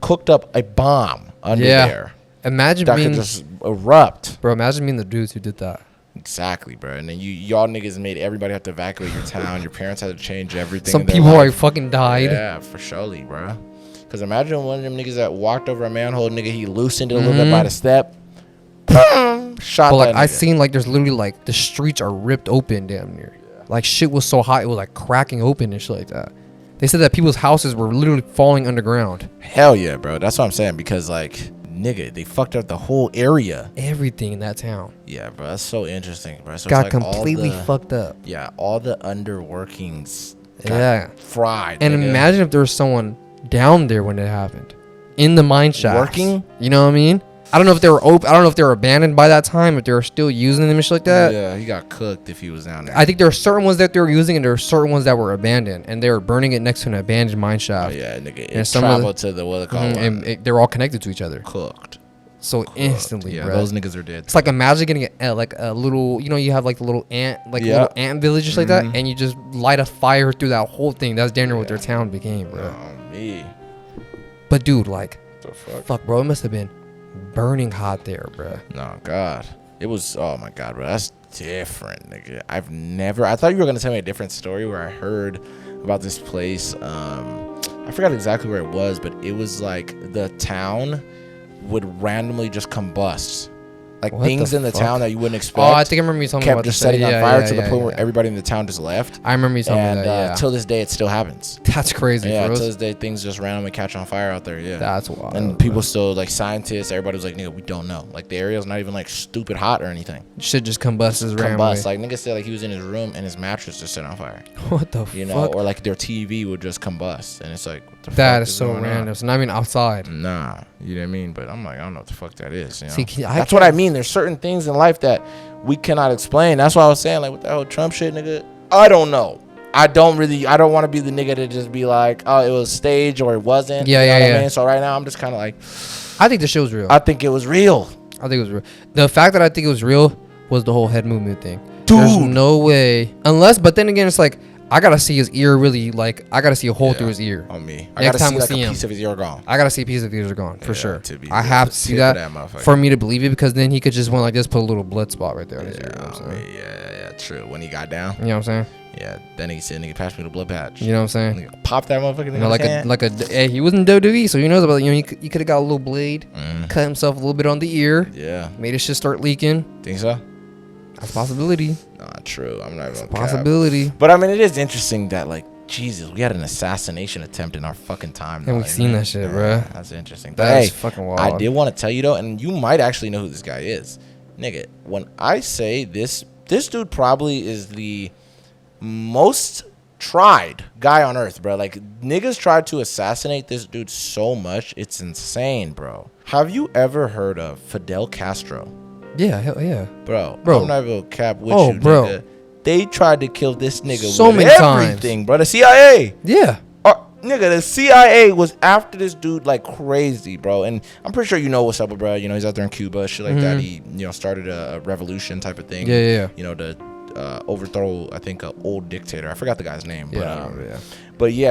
cooked up a bomb under there. Imagine that could just erupt, bro. Imagine being the dudes who did that. Exactly, bro. And then y'all niggas made everybody have to evacuate your town. Your parents had to change everything. Some people like fucking died. Yeah, for surely, bro. Because imagine one of them niggas that walked over a manhole, nigga, he loosened it a little bit by the step. Shot But like that I nigga. seen like there's literally like the streets are ripped open damn near. Like shit was so hot it was like cracking open and shit like that. They said that people's houses were literally falling underground. Hell yeah, bro. That's what I'm saying, because like, nigga, they fucked up the whole area. Everything in that town Yeah, bro. That's so interesting, bro. So got it's like completely all the, fucked up. Yeah, all the underworkings got Yeah. fried. And nigga. imagine if there was someone down there when it happened, in the mine shaft, Working? You know what I mean? I don't know if they were open. I don't know if they were abandoned by that time. If they were still using them and shit like that. Yeah, he got cooked if he was down there. I think there are certain ones that they were using, and there are certain ones that were abandoned, and they were burning it next to an abandoned mine Oh shaft. yeah, nigga. And It some of the- traveled to the what they call And they're all connected to each other. cooked. So instantly, Yeah, bro. those niggas are dead. It's like imagine getting like a little, you know, you have like the little ant, like Yeah. little ant village, just like that, and you just light a fire through that whole thing. That's damn near what their town became, bro. Oh me. But dude, like, The fuck? fuck, bro, it must have been burning hot there, bro. No, God. It was, oh my God, bro. That's different, nigga. I thought you were going to tell me a different story where I heard about this place. I forgot exactly where it was, but it was like the town would randomly just combust. Like What things the in the fuck? town that you wouldn't expect. Oh, I think I remember you telling me kept about just this. setting on Yeah, fire yeah, to the yeah, point where yeah. everybody in the town just left. I remember you telling me And that. Yeah, till this day, it still happens. that's crazy, Yeah, bro. till this day, things just randomly catch on fire out there. Yeah, That's wild. and people still, like scientists, everybody was like, nigga, we don't know. Like the area's not even like stupid hot or anything. Shit just combusts randomly. Combust. Like nigga said, like he was in his room and his mattress just set on fire. What the You know, fuck? or like their TV would just combust, and it's like, what the That fuck is so going on? random. So not even outside. Nah, you know what I mean? But I'm like, I don't know what the fuck that is. You know? See, That's what I mean. There's certain things in life that we cannot explain. That's why I was saying, like, with that whole Trump shit, nigga, I don't know. I don't want to be the nigga to just be like, oh, it was staged or it wasn't. Yeah, you know yeah, what I yeah. mean? So right now, I'm just kind of like, I think the shit was real. I think it was real. I think it was real. The fact that I think it was real was the whole head movement thing. Dude. There's no way. Unless, but then again, it's like, I gotta see his ear really, like, I gotta see a hole through his ear. On me. I Next gotta time see we like see a him. piece of his ear gone. I gotta see a piece of his ears gone, for Yeah, sure. to be I the have to see tip that, of that motherfucker. for me to believe it, because then he could just went like this, put a little blood spot right there on his ear. You know what I'm saying? Yeah, true. When he got down, You know what I'm saying? yeah, then he said, nigga, pass me the blood patch. You know what I'm saying? Nigga, pop that motherfucker in You know, his like hand. hey, he wasn't WWE, so he knows about, you know, he could have got a little blade, cut himself a little bit on the ear, Yeah. made his shit start leaking. Think so? That's a possibility. Nah, true. I'm not even gonna cap. Possibility. But I mean, it is interesting that, like, Jesus, we had an assassination attempt in our fucking time. And we've seen that shit, bruh. That's interesting. But That's hey, fucking wild. I did want to tell you though, and you might actually know who this guy is, nigga. When I say this dude probably is the most tried guy on earth, bro. Like niggas tried to assassinate this dude so much, it's insane, bro. Have you ever heard of Fidel Castro? Yeah, hell yeah. Bro, Bro. I'm not even gonna cap with Oh, you, bro. nigga. They tried to kill this nigga So with many times. everything, bro. The CIA. Yeah. Nigga, the CIA was after this dude like crazy, bro. And I'm pretty sure you know Wassup, bro. You know, he's out there in Cuba, shit like that. He, you know, started a revolution type of thing. Yeah. You know, to overthrow, I think, an old dictator. I forgot the guy's name. Yeah. But he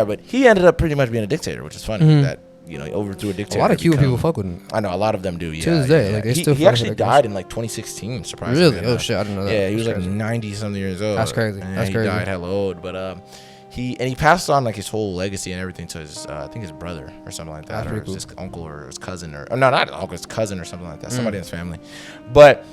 ended up pretty much being a dictator, which is funny that, you know, he overthrew a A dictator. lot of to Cuban become- people fuck with him. I know a lot of them do. Yeah, To this day, yeah. like, they still He fuck actually with that died guy. in like 2016. Surprisingly, Really? Oh shit, I didn't know that. yeah, he was That's like crazy. 90 something years old. That's crazy. Yeah, That's he crazy. died hella old, but he passed on like his whole legacy and everything to his I think his brother or something like that, That's or pretty his uncle or his cousin or no, not his uncle, his cousin or something like that. Somebody in his family, but.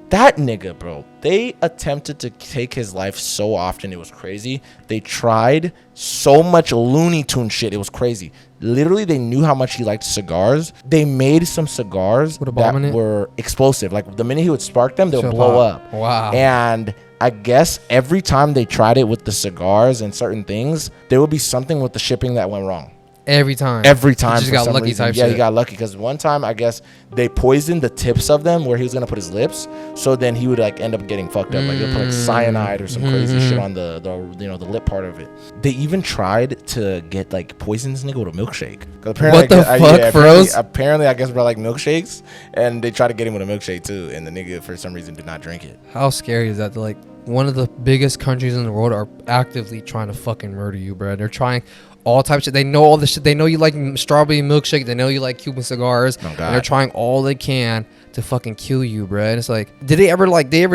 That nigga, bro, they attempted to take his life so often. It was crazy. They tried so much Looney Tune shit. It was crazy. Literally, they knew how much he liked cigars. They made some cigars With a bomb in that it? were explosive. Like, the minute he would spark them, they would Shut blow up. up. Wow. And I guess every time they tried it with the cigars and certain things, there would be something with the shipping that went wrong. Every time. Every time. He just for got some lucky reason. type Yeah, shit. he got lucky because one time I guess they poisoned the tips of them where he was gonna put his lips. So then he would like end up getting fucked up. Like they'll put like cyanide or some crazy shit on the you know the lip part of it. They even tried to get like poison this nigga with a milkshake. 'Cause apparently, What the fuck, bros? Apparently, I guess we're like milkshakes, and they tried to get him with a milkshake too, and the nigga for some reason did not drink it. How scary is that? Like, one of the biggest countries in the world are actively trying to fucking murder you, bro. They're trying all types of shit. They know all this shit. They know you like strawberry milkshake. They know you like Cuban cigars. Oh, and they're trying all they can to fucking kill you, bro. And it's like, did they ever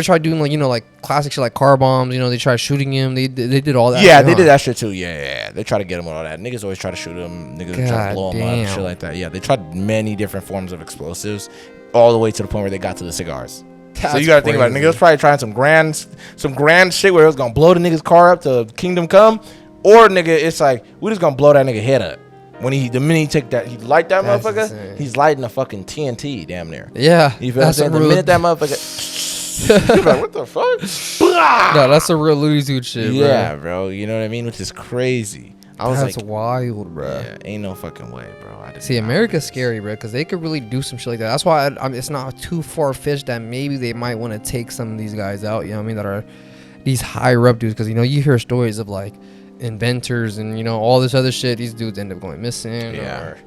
try doing like, you know, like classic shit like car bombs? You know, they tried shooting him. They did all that. Yeah, they did that shit too. Yeah. They try to get him with all that. Niggas always try to shoot him. Niggas try to blow him up, shit like that. Yeah, they tried many different forms of explosives, all the way to the point where they got to the cigars. So you gotta think about it. Niggas was probably trying some grand shit where it was gonna blow the nigga's car up to Kingdom Come, or nigga, it's like we just gonna blow that nigga head up. The minute he take that, he light that motherfucker. Insane. He's lighting a fucking TNT, damn near. Yeah, you feel what I'm saying? The minute that motherfucker, you're like, what the fuck? No, that's a real Looney Tunes shit, bro. Yeah, bro. You know what I mean? Which is crazy. That's wild, bro. Yeah, ain't no fucking way, bro. See, America's scary, bro, because they could really do some shit like that. That's why it's not too far-fetched that maybe they might want to take some of these guys out, you know what I mean, that are these higher-up dudes. Because, you know, you hear stories of, like, inventors and, you know, all this other shit. These dudes end up going missing. Or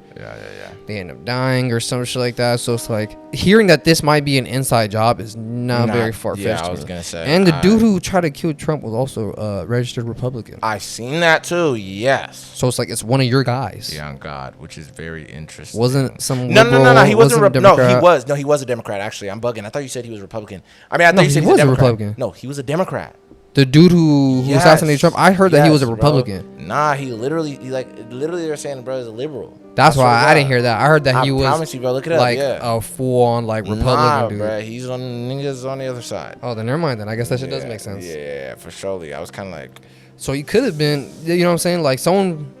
they end up dying or some shit like that. So it's like, hearing that this might be an inside job is not very far-fetched. Yeah, I was going to say. And the dude who tried to kill Trump was also a registered Republican. I seen that too, yes. So it's like, it's one of your guys. Yeah, on God, which is very interesting. Wasn't some No, he wasn't No, he was a Democrat, actually. I'm bugging. I thought you said he was Republican. I mean, I thought you said he was a Republican. No, he was a Democrat. The dude who assassinated Trump, I heard that he was a Republican. Bro. Nah, he literally they're saying, bro, is a liberal. That's why I didn't hear that. I heard that he was. I promise you, bro. Look it up. Like a full-on like Republican dude. Bro, he's on niggas on the other side. Oh, then never mind. Then I guess that shit does make sense. Yeah, for surely. I was kind of like. So he could have been, you know what I'm saying? Like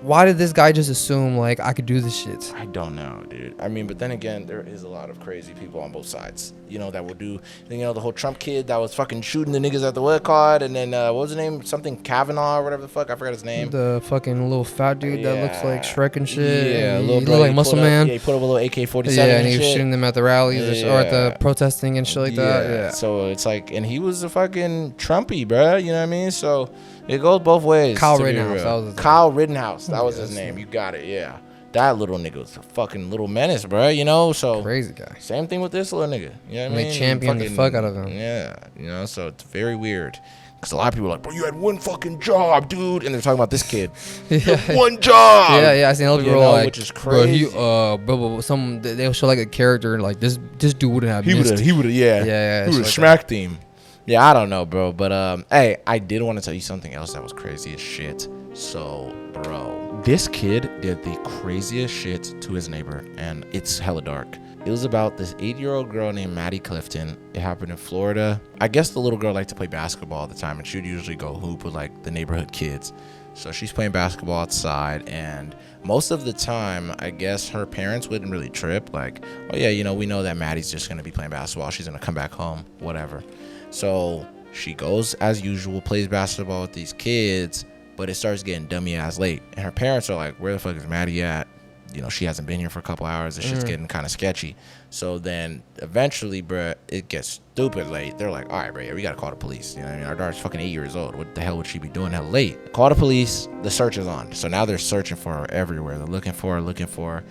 why did this guy just assume like I could do this shit? I don't know, dude. I mean, but then again, there is a lot of crazy people on both sides, you know, that will do, you know, the whole Trump kid that was fucking shooting the niggas at the what card, and then what was his name? Something Kavanaugh or whatever the fuck. I forgot his name. The fucking little fat dude that looks like Shrek and shit. Yeah, he looked like Muscle Man. Yeah, he put up a little AK-47. Yeah, and he was shooting them at the rallies or at the protesting and shit like that. Yeah. So it's like, and he was a fucking Trumpy, bro. You know what I mean? So it goes both ways. Kyle Rittenhouse. That was his name. You got it. Yeah. That little nigga was a fucking little menace, bro. You know, so crazy guy. Same thing with this little nigga. You know what I mean? They championed the fuck out of him. Yeah. You know, so it's very weird. Because a lot of people are like, bro, you had one fucking job, dude. And they're talking about this kid. One job. Yeah. I seen other people like, which is crazy. Bro, they'll show like a character and like this dude wouldn't have missed. He would have, Yeah. He would have smacked him. Yeah, I don't know, bro. But, hey, I did want to tell you something else that was crazy as shit. So, bro, this kid did the craziest shit to his neighbor, and it's hella dark. It was about this 8-year-old girl named Maddie Clifton. It happened in Florida. I guess the little girl liked to play basketball all the time, and she would usually go hoop with, like, the neighborhood kids. So she's playing basketball outside, and most of the time, I guess her parents wouldn't really trip. Like, oh, yeah, you know, we know that Maddie's just going to be playing basketball. She's going to come back home, whatever. So she goes as usual, plays basketball with these kids, but it starts getting dummy ass late. And her parents are like, where the fuck is Maddie at? You know, she hasn't been here for a couple hours. This shit's getting kind of sketchy. So then eventually, bruh, it gets stupid late. They're like, all right, bro, we got to call the police. You know what I mean? Our daughter's fucking 8 years old. What the hell would she be doing hell late? Call the police. The search is on. So now they're searching for her everywhere. They're looking for her.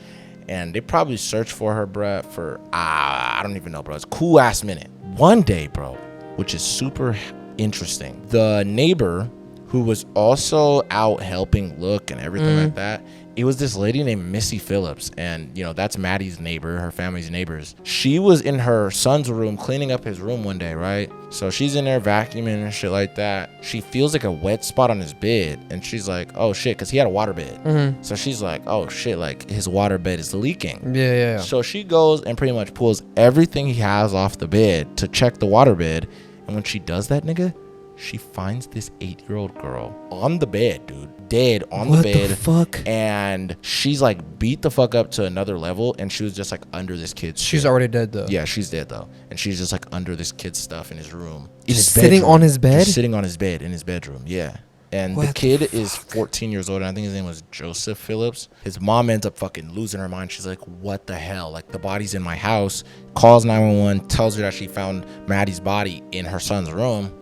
And they probably searched for her, bruh, for, I don't even know, bro. It's a cool ass minute. One day, bro, which is super interesting, the neighbor who was also out helping look and everything like that, it was this lady named Missy Phillips, and you know, that's Maddie's neighbor, her family's neighbors. She was in her son's room cleaning up his room one day, right? So she's in there vacuuming and shit like that. She feels like a wet spot on his bed, and she's like, oh shit, because he had a water bed. So she's like, oh shit, like his water bed is leaking. Yeah. So she goes and pretty much pulls everything he has off the bed to check the water bed. And when she does that, nigga, she finds this 8-year-old girl on the bed, dude, dead on the bed. What the fuck? And she's like beat the fuck up to another level, and she was just like under this kid's She's shit. already dead though. Yeah, she's dead though, and she's just like under this kid's stuff in his room. Just sitting on his bed? Just sitting on his bed in his bedroom. Yeah. And the kid is 14 years old, and I think his name was Joseph Phillips. His mom ends up fucking losing her mind. She's like, what the hell? Like, the body's in my house. Calls 911, tells her that she found Maddie's body in her son's room.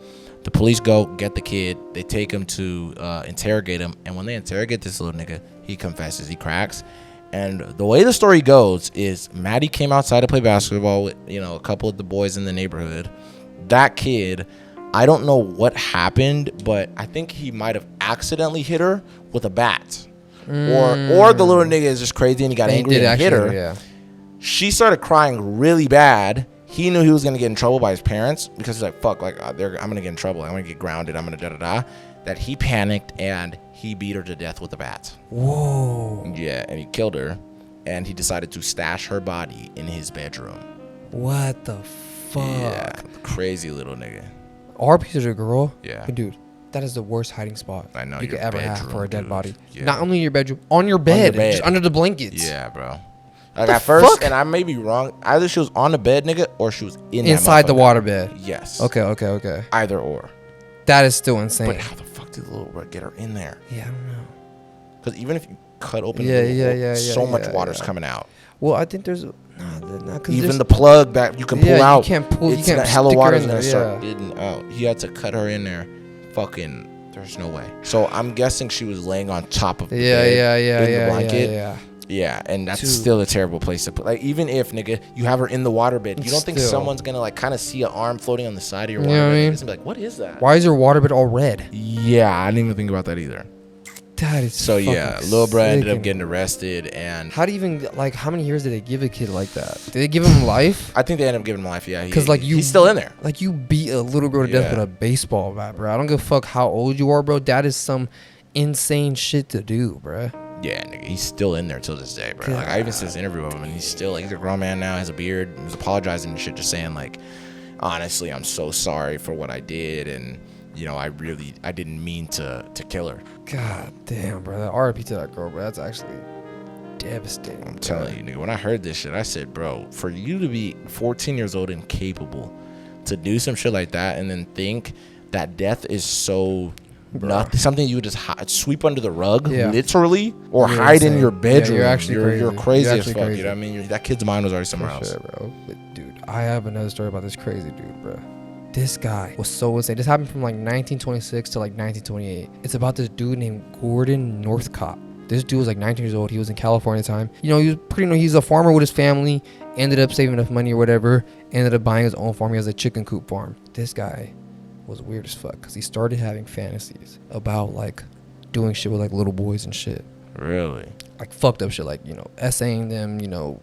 The police go, get the kid. They take him to interrogate him. And when they interrogate this little nigga, he confesses. He cracks. And the way the story goes is Maddie came outside to play basketball with, you know, a couple of the boys in the neighborhood. That kid, I don't know what happened, but I think he might have accidentally hit her with a bat. or the little nigga is just crazy and he got angry and hit her. Yeah. She started crying really bad. He knew he was gonna get in trouble by his parents because he's like, fuck, like I'm gonna get in trouble. I'm gonna get grounded. I'm gonna da-da-da. That he panicked and he beat her to death with a bat. Whoa. Yeah, and he killed her. And he decided to stash her body in his bedroom. What the fuck? Yeah, crazy little nigga. RP to the girl? Yeah. But dude, that is the worst hiding spot I know, you could your ever have bedroom, for a dead dude. body. Yeah. Not only in your bedroom, on your bed, just under the blankets. Yeah, bro. Like at first, fuck? And I may be wrong, either she was on the bed, nigga, or she was inside the water bed. Yes. Okay. Either or. That is still insane. But how the fuck did the little bro get her in there? Yeah, I don't know. Because even if you cut open so much water's coming out. Well, I think there's even the plug that you can pull out. You can't pull. You can't hella water in there. Yeah. Start out. He had to cut her in there. Fucking. There's no way. So I'm guessing she was laying on top of the bed in the blanket. Yeah, and that's still a terrible place to put. Like, even if, nigga, you have her in the waterbed, you don't think someone's gonna like kind of see an arm floating on the side of your waterbed? You know what I mean? It's gonna be like, what is that? Why is your waterbed all red? Yeah, I didn't even think about that either. That is so yeah, little bro ended up getting arrested. And how do you even like? How many years did they give a kid like that? Did they give him life? I think they ended up giving him life. Yeah, because like he's still in there. Like you beat a little girl to death with a baseball bat, bro. I don't give a fuck how old you are, bro. That is some insane shit to do, bro. Yeah, nigga, he's still in there till this day, bro. Like I even saw this interview of him, and he's still like, he's a grown man now, has a beard, he was apologizing and shit, just saying like, honestly, I'm so sorry for what I did, and you know, I didn't mean to kill her. God damn, bro. That RIP to that girl, bro. That's actually devastating. I'm telling you, nigga. When I heard this shit, I said, bro, for you to be 14 years old and capable to do some shit like that, and then think that death is so. Nothing, something you would just sweep under the rug, literally, or you're hide insane. in your bedroom. Yeah, you're actually crazy. You're crazy as fuck. Crazy. You know what I mean? That kid's mind was already somewhere else. Sure, bro. But dude, I have another story about this crazy dude, bro. This guy was so insane. This happened from like 1926 to like 1928. It's about this dude named Gordon Northcott. This dude was like 19 years old. He was in California at the time. You know, he was he's a farmer with his family. Ended up saving enough money or whatever. Ended up buying his own farm. He has a chicken coop farm. This guy was weird as fuck because he started having fantasies about like doing shit with like little boys and shit. Really? Like fucked up shit, like, you know, essaying them, you know,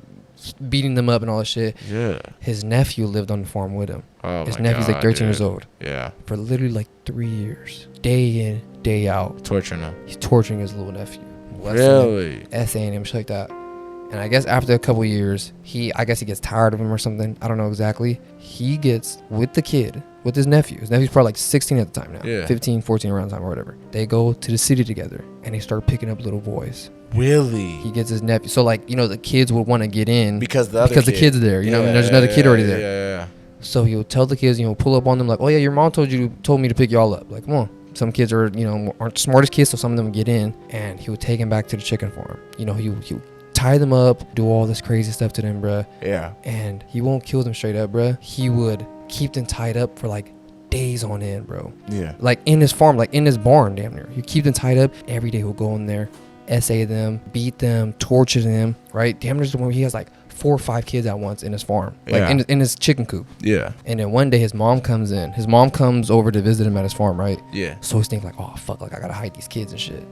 beating them up and all that shit. Yeah. His nephew lived on the farm with him. Oh, his nephew's like 13 years old. Yeah. For literally like 3 years, day in, day out, torturing him. He's torturing his little nephew. Really? Him, essaying him, shit like that. And I guess after a couple years, I guess he gets tired of him or something. I don't know exactly. He gets with the kid, with his nephew. His nephew's probably like 16 at the time now. Yeah. 15, 14 around the time or whatever. They go to the city together and they start picking up little boys. Really? He gets his nephew. So like, you know, the kids would want to get in because the kid's there. You know, and there's another kid already there. Yeah. So he would tell the kids, you know, pull up on them like, oh yeah, your mom told me to pick y'all up. Like, come on. Some kids are, you know, aren't the smartest kids, so some of them would get in, and he would take him back to the chicken farm. You know, he would tie them up, do all this crazy stuff to them, bruh. Yeah. And he won't kill them straight up, bruh. He would keep them tied up for like days on end, bro. Yeah. Like in his farm, like in his barn, damn near. You keep them tied up. Every day he'll go in there, essay them, beat them, torture them, right? Damn near to the point he has like 4 or 5 kids at once in his farm, like in his chicken coop. Yeah. And then one day his mom comes in. His mom comes over to visit him at his farm, right? Yeah. So he's thinking like, oh fuck, like I gotta hide these kids and shit.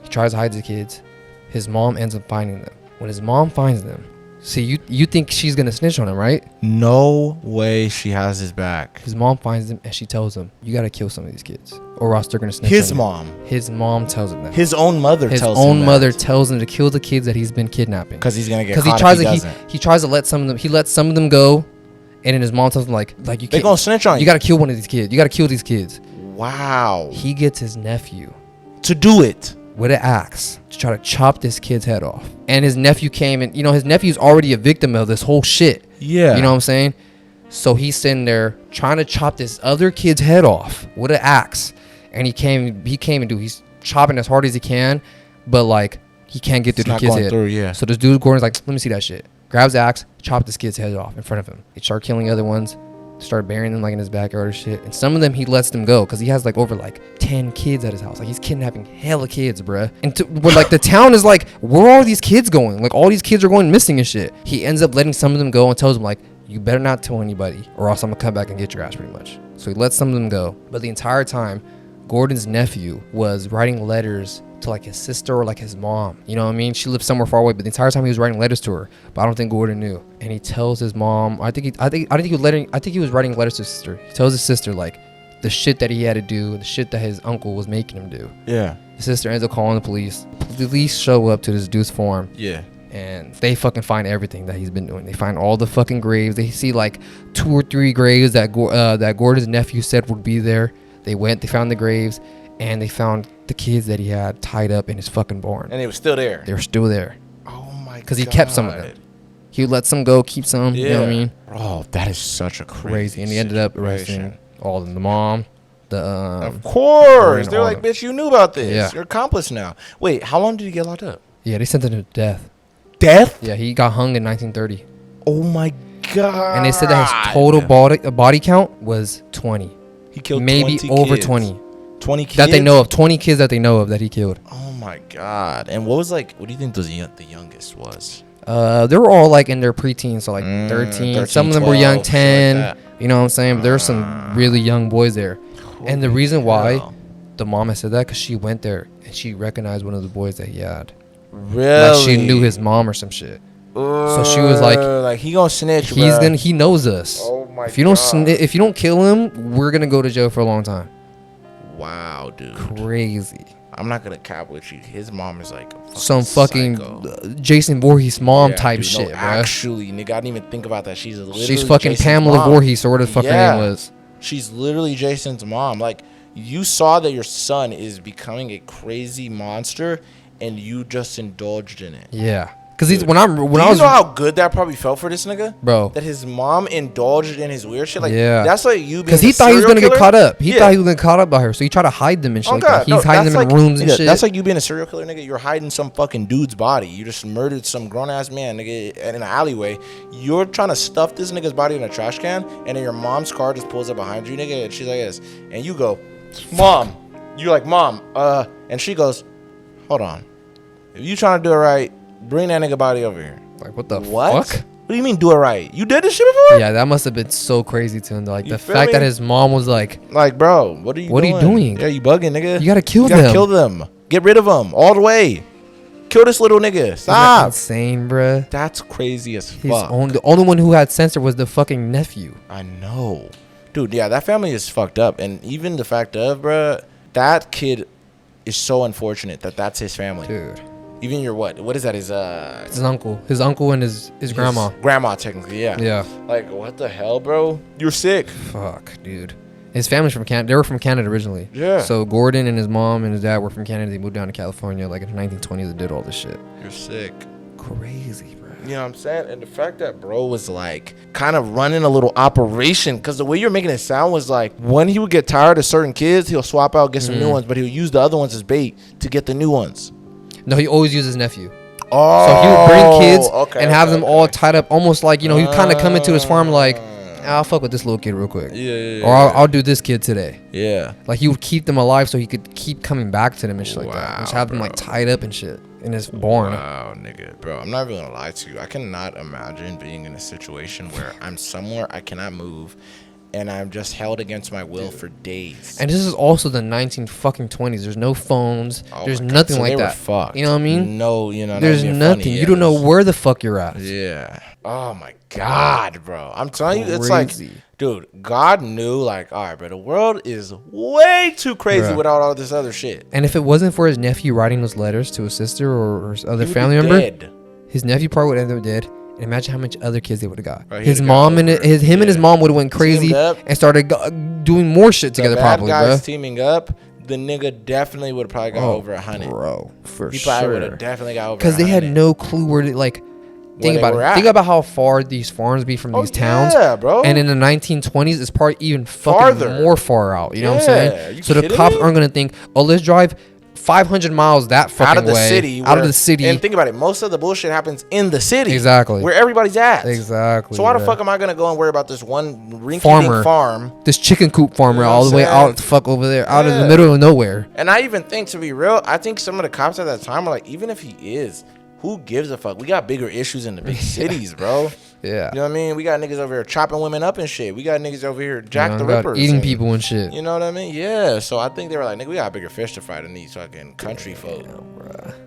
He tries to hide the kids. His mom ends up finding them. When his mom finds them, see, you think she's gonna snitch on him, right? No way she has his back. His mom finds him and she tells him, you gotta kill some of these kids, or else they're gonna snitch. His on mom. Him. His mom tells him that. His own mother. His own mother tells him to kill the kids that he's been kidnapping. Because he's gonna get caught. He tries to let some of them. He lets some of them go, and then his mom tells him like you can't. They gonna snitch on you. You gotta kill one of these kids. You gotta kill these kids. Wow. He gets his nephew to do it with an axe to try to chop this kid's head off. And his nephew came and, you know, his nephew's already a victim of this whole shit. Yeah. You know what I'm saying? So he's sitting there trying to chop this other kid's head off with an axe. And he came and he's chopping as hard as he can, but like he can't get through the kid's head. Yeah. So this dude Gordon's like, let me see that shit. Grabs the axe, chop this kid's head off in front of him. He start killing other ones. Start burying them like in his backyard or shit. And some of them he lets them go because he has like over like 10 kids at his house. Like he's kidnapping hella kids, bruh. And where like the town is like, where are all these kids going? Like all these kids are going missing and shit. He ends up letting some of them go and tells them like, you better not tell anybody or else I'm gonna come back and get your ass pretty much. So he lets some of them go. But the entire time, Gordon's nephew was writing letters to like his sister or like his mom. You know what I mean? She lived somewhere far away, but the entire time he was writing letters to her. But I don't think Gordon knew. And he tells his mom, I think he was writing letters to his sister. He tells his sister like the shit that he had to do, the shit that his uncle was making him do. Yeah. His sister ends up calling the police. Police show up to this dude's farm. Yeah. And they fucking find everything that he's been doing. They find all the fucking graves. They see like 2 or 3 graves that Gordon's nephew said would be there. They went, they found the graves, and they found the kids that he had tied up in his fucking barn. And they were still there. They were still there. Oh my god. Because he kept some of them. He would let some go, keep some. Yeah. You know what I mean? Oh, that is such a crazy And he ended up arresting all of them. The mom, of course. They're like, them. bitch, you knew about this. Yeah. You're accomplice now. Wait, how long did he get locked up? Yeah, they sent him to death. Death? Yeah, he got hung in 1930. Oh my god. And they said that his total body count was 20. He killed maybe 20 over kids. 20. 20 kids? That they know of. 20 kids that they know of that he killed. Oh my god. And what do you think the youngest was? They were all like in their preteens, so like 13. Some of them were young, 10. Like you know what I'm saying? But there were some really young boys there. And the reason why the mom had said that, because she went there and she recognized one of the boys that he had. Really? Like she knew his mom or some shit. So she was like he gonna snitch. He knows us. Oh my if you don't if you don't kill him, we're gonna go to jail for a long time. Wow, dude. Crazy. I'm not gonna cap with you. His mom is like some fucking Jason Voorhees mom type dude, shit, no, bro. Actually, nigga, I didn't even think about that. She's fucking Jason's Pamela mom. Voorhees or whatever the fuck her name was. She's literally Jason's mom. Like, you saw that your son is becoming a crazy monster, and you just indulged in it. Yeah. Because when I was, you know how good that probably felt for this nigga, bro. That his mom indulged in his weird shit. Like, yeah, that's like you because he thought he was gonna get caught up. He thought he was gonna get caught up by her, so he tried to hide them and shit. He's hiding them in rooms and shit. That's like you being a serial killer, nigga. You're hiding some fucking dude's body. You just murdered some grown ass man, nigga, in an alleyway. You're trying to stuff this nigga's body in a trash can, and then your mom's car just pulls up behind you, nigga, and she's like this, and you go, "Mom," you're like, "Mom," and she goes, "Hold on, if you trying to do it right, bring that nigga body over here." Like, what the fuck? What do you mean do it right? You did this shit before? Yeah, that must have been so crazy to him. Like, You the feel fact me? that his mom was like, bro, what are you doing? Yeah, you bugging, nigga. You gotta kill them. You gotta kill them. Get rid of them all the way. Kill this little nigga. Stop. Insane, bruh. That's crazy as fuck. The only one who had censor was the fucking nephew. I know. Dude, yeah, that family is fucked up. And even the fact of, bruh, that kid is so unfortunate that that's his family. Dude. Even your what is that? His uncle and his grandma. Grandma, technically, yeah. Yeah. Like, what the hell, bro? You're sick. Fuck, dude. His family's from Canada. They were from Canada originally. Yeah. So Gordon and his mom and his dad were from Canada. They moved down to California like in the 1920s and did all this shit. You're sick. Crazy, bro. You know what I'm saying? And the fact that bro was like kind of running a little operation, because the way you're making it sound was like when he would get tired of certain kids, he'll swap out, get some new ones, but he'll use the other ones as bait to get the new ones. No, he always uses his nephew. Oh, so he would bring kids and have them all tied up, almost like, you know, he'd kind of come into his farm like, I'll fuck with this little kid real quick. Yeah. Or I'll do this kid today. Yeah. Like, he would keep them alive so he could keep coming back to them and shit like that. Just have them like tied up and shit in his barn. Wow, nigga. Bro, I'm not even gonna lie to you. I cannot imagine being in a situation where I'm somewhere I cannot move and I'm just held against my will for days. And this is also the 1920s. There's no phones. There's nothing like that. Fucked. You know what I mean? No, you know. There's nothing. You don't know where the fuck you're at. Yeah. Oh my God, bro. I'm telling you, it's like, dude, God knew, like, all right, bro, the world is way too crazy without all this other shit. And if it wasn't for his nephew writing those letters to his sister or his other family member, his nephew probably would end up dead. And imagine how much other kids they would have got. Bro, his mom and him and his mom would have went crazy and started doing more shit together. Probably, bro. Guys teaming up, the nigga definitely would have probably got over 100, bro. For he sure. He probably would have definitely got over. Because they had no clue where to like. Think about it. Think about how far these farms be from these towns. Yeah, bro. And in the 1920s, it's probably even fucking more far out. You know what I'm saying? So the cops aren't gonna think, oh, let's drive 500 miles that fucking out of the way, city, out of the city. And think about it, most of the bullshit happens in the city, exactly, where everybody's at. Exactly. So why the fuck am I gonna go and worry about this one rinky-dink farm, this chicken coop farmer, all the way out the fuck over there, out in the middle of nowhere? And I even think, to be real, I think some of the cops at that time were like, even if he is, who gives a fuck? We got bigger issues in the big cities, bro. Yeah. You know what I mean? We got niggas over here chopping women up and shit. We got niggas over here Jack You the know, Ripper eating people and shit. You know what I mean? Yeah. So I think they were like, nigga, we got bigger fish to fry than these fucking country folk.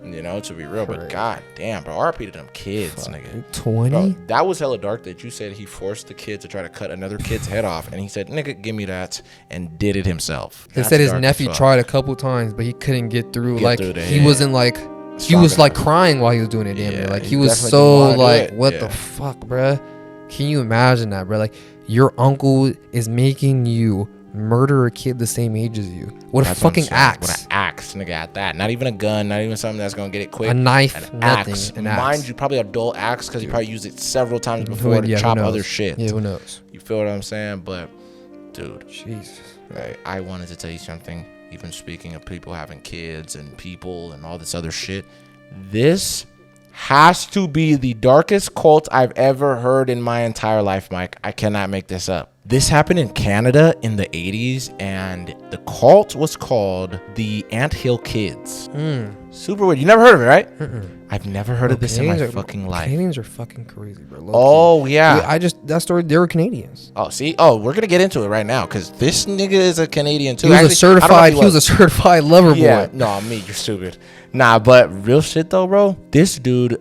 You know, to be real. But god damn, bro, RP to them kids, nigga. 20? Bro, that was hella dark that you said he forced the kid to try to cut another kid's head off, and he said, nigga, give me that, and did it himself. They said his nephew tried a couple times, but he couldn't get through. He wasn't like. He Strong was like enough. crying while he was doing it, damn Yeah, near. Like he he was definitely so didn't wanna do like, it. what Yeah. the fuck, bruh? Can you imagine that, bruh? Like your uncle is making you murder a kid the same age as you with a fucking axe. With an axe, nigga, at that. Not even a gun, not even something that's gonna get it quick. A knife, an nothing. Axe. An axe. Mind you, probably a dull axe because he probably used it several times before to who chop knows? other shit. Yeah, who knows? You feel what I'm saying? But, dude, Jesus. right, I wanted to tell you something. Even speaking of people having kids and people and all this other shit, this has to be the darkest cult I've ever heard in my entire life, Mike. I cannot make this up. This happened in Canada in the 80s, and the cult was called the Anthill Kids. Super weird. You never heard of it, right? I've never heard of this in my fucking life. Canadians are fucking crazy, bro. Oh, yeah. That story, they were Canadians. Oh, see? Oh, we're going to get into it right now because this nigga is a Canadian, too. He was Actually, he was a certified lover boy. Yeah, no, me, you're stupid. Nah, but real shit, though, bro. This dude,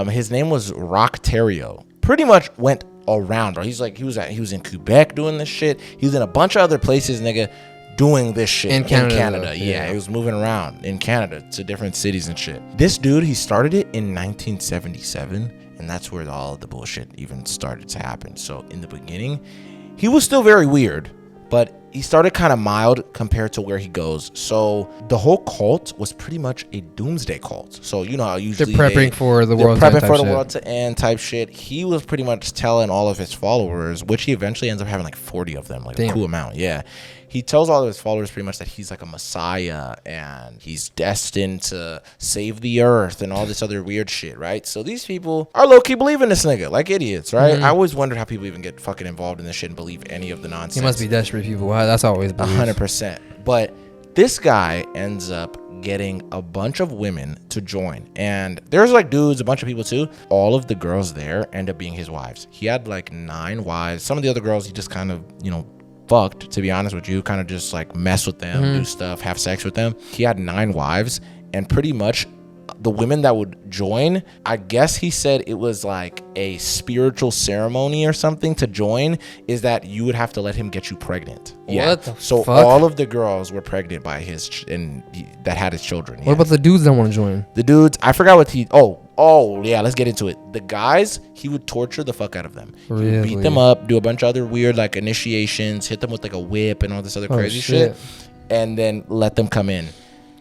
his name was Rock Terrio. Pretty much went around, bro. He's like, he was in Quebec doing this shit. He was in a bunch of other places, nigga, doing this shit in Canada. Yeah, he was moving around in Canada to different cities and shit. This dude, he started it in 1977, and that's where all of the bullshit even started to happen. So in the beginning, he was still very weird, but he started kind of mild compared to where he goes. So the whole cult was pretty much a doomsday cult. So you know how usually they're prepping for the world to end type shit. He was pretty much telling all of his followers, which he eventually ends up having like 40 of them, like a cool amount. Yeah. He tells all of his followers pretty much that he's like a messiah and he's destined to save the earth and all this other weird shit, right? So these people are low-key believing this nigga like idiots, right? I always wondered how people even get fucking involved in this shit and believe any of the nonsense. He must be desperate people. That's always believed. 100%. But this guy ends up getting a bunch of women to join, and there's like dudes, a bunch of people too. All of the girls there end up being his wives. He had like 9 wives. Some of the other girls he just kind of, you know, fucked, to be honest with you, kind of just like mess with them, do stuff, have sex with them. He had 9 wives, and pretty much the women that would join, I guess he said it was like a spiritual ceremony or something to join, is that you would have to let him get you pregnant. What the so fuck? all of the girls were pregnant by that had his children. What about the dudes that want to join? The dudes, I forgot what yeah, let's get into it. The guys, he would torture the fuck out of them. He would beat them up, do a bunch of other weird like initiations, hit them with like a whip and all this other crazy shit, and then let them come in.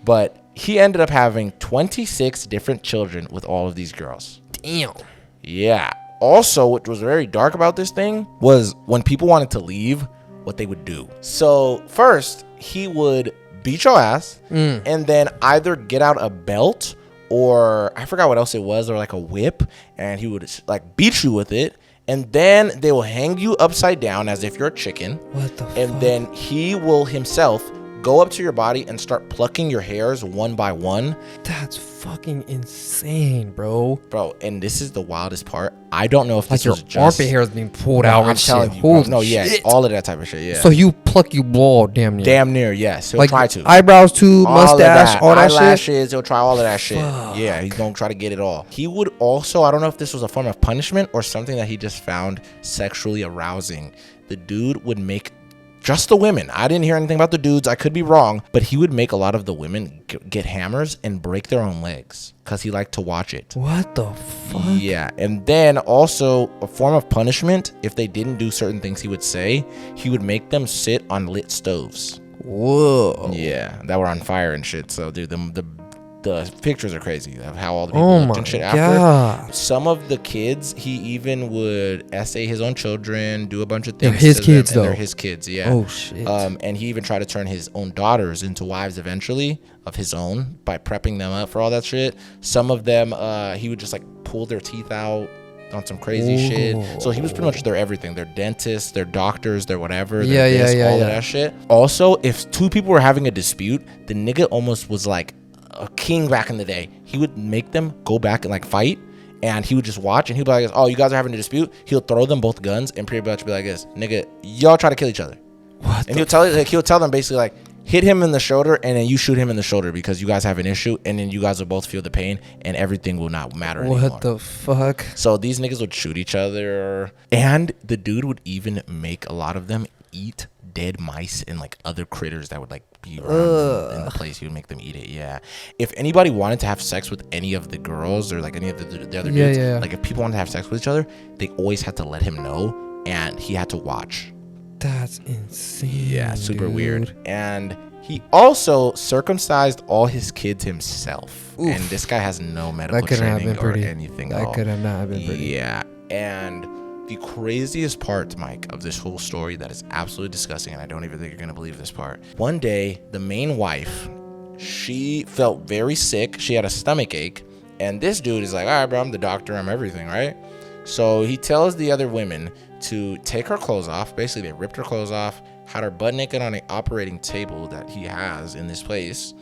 But he ended up having 26 different children with all of these girls. Damn. Yeah. Also, what was very dark about this thing was when people wanted to leave, what they would do. So first, he would beat your ass and then either get out a belt or I forgot what else it was, or like a whip, and he would like beat you with it. And then they will hang you upside down as if you're a chicken. What the fuck? And then he will himself go up to your body and start plucking your hairs one by one. That's fucking insane, bro. Bro, and this is the wildest part. I don't know if like this your was just armpit hair is being pulled out. I'm and telling shit. you, bro. Holy No, yeah, shit. all of that type of shit. Yeah. So you pluck, you blow, damn near. Damn near, yes. He'll like try to. Eyebrows too, mustache, all that eyelashes, shit. he'll try all of that shit. Fuck. Yeah, he's gonna try to get it all. He would also, I don't know if this was a form of punishment or something that he just found sexually arousing. The dude would make just the women. I didn't hear anything about the dudes. I could be wrong, but he would make a lot of the women get hammers and break their own legs because he liked to watch it. What the fuck? Yeah, and then also a form of punishment, if they didn't do certain things, he would make them sit on lit stoves. Whoa. Yeah, that were on fire and shit. So, dude, the pictures are crazy of how all the people looked and shit after. God. Some of the kids, he even would essay his own children, do a bunch of things. They're his kids, though. They're his kids, yeah. Oh, shit. And he even tried to turn his own daughters into wives eventually of his own by prepping them up for all that shit. Some of them, he would just like pull their teeth out on some crazy shit. So he was pretty much their everything. Their dentists, their doctors, their whatever. Yeah, all of that shit. Also, if 2 people were having a dispute, the nigga almost was like a king back in the day. He would make them go back and like fight, And he would just watch, and he'd be like, oh, you guys are having a dispute. He'll throw them both guns and pretty much be like this, nigga, y'all try to kill each other. What? And he'll tell them basically like, hit him in the shoulder, and then you shoot him in the shoulder because you guys have an issue, and then you guys will both feel the pain, and everything will not matter anymore. What the fuck? So these niggas would shoot each other, and the dude would even make a lot of them eat dead mice and like other critters that would like be around in the place. He would make them eat it. Yeah. If anybody wanted to have sex with any of the girls or like any of the other dudes, like if people wanted to have sex with each other, they always had to let him know, and he had to watch. That's insane. Yeah, super dude. weird. And he also circumcised all his kids himself. Oof. And this guy has no medical training or anything at all. That could have not been pretty. Yeah. And the craziest part, Mike, of this whole story that is absolutely disgusting, and I don't even think you're going to believe this part. One day, the main wife, she felt very sick. She had a stomach ache. And this dude is like, all right, bro, I'm the doctor. I'm everything, right? So he tells the other women to take her clothes off. Basically, they ripped her clothes off, had her butt naked on an operating table that he has in this place.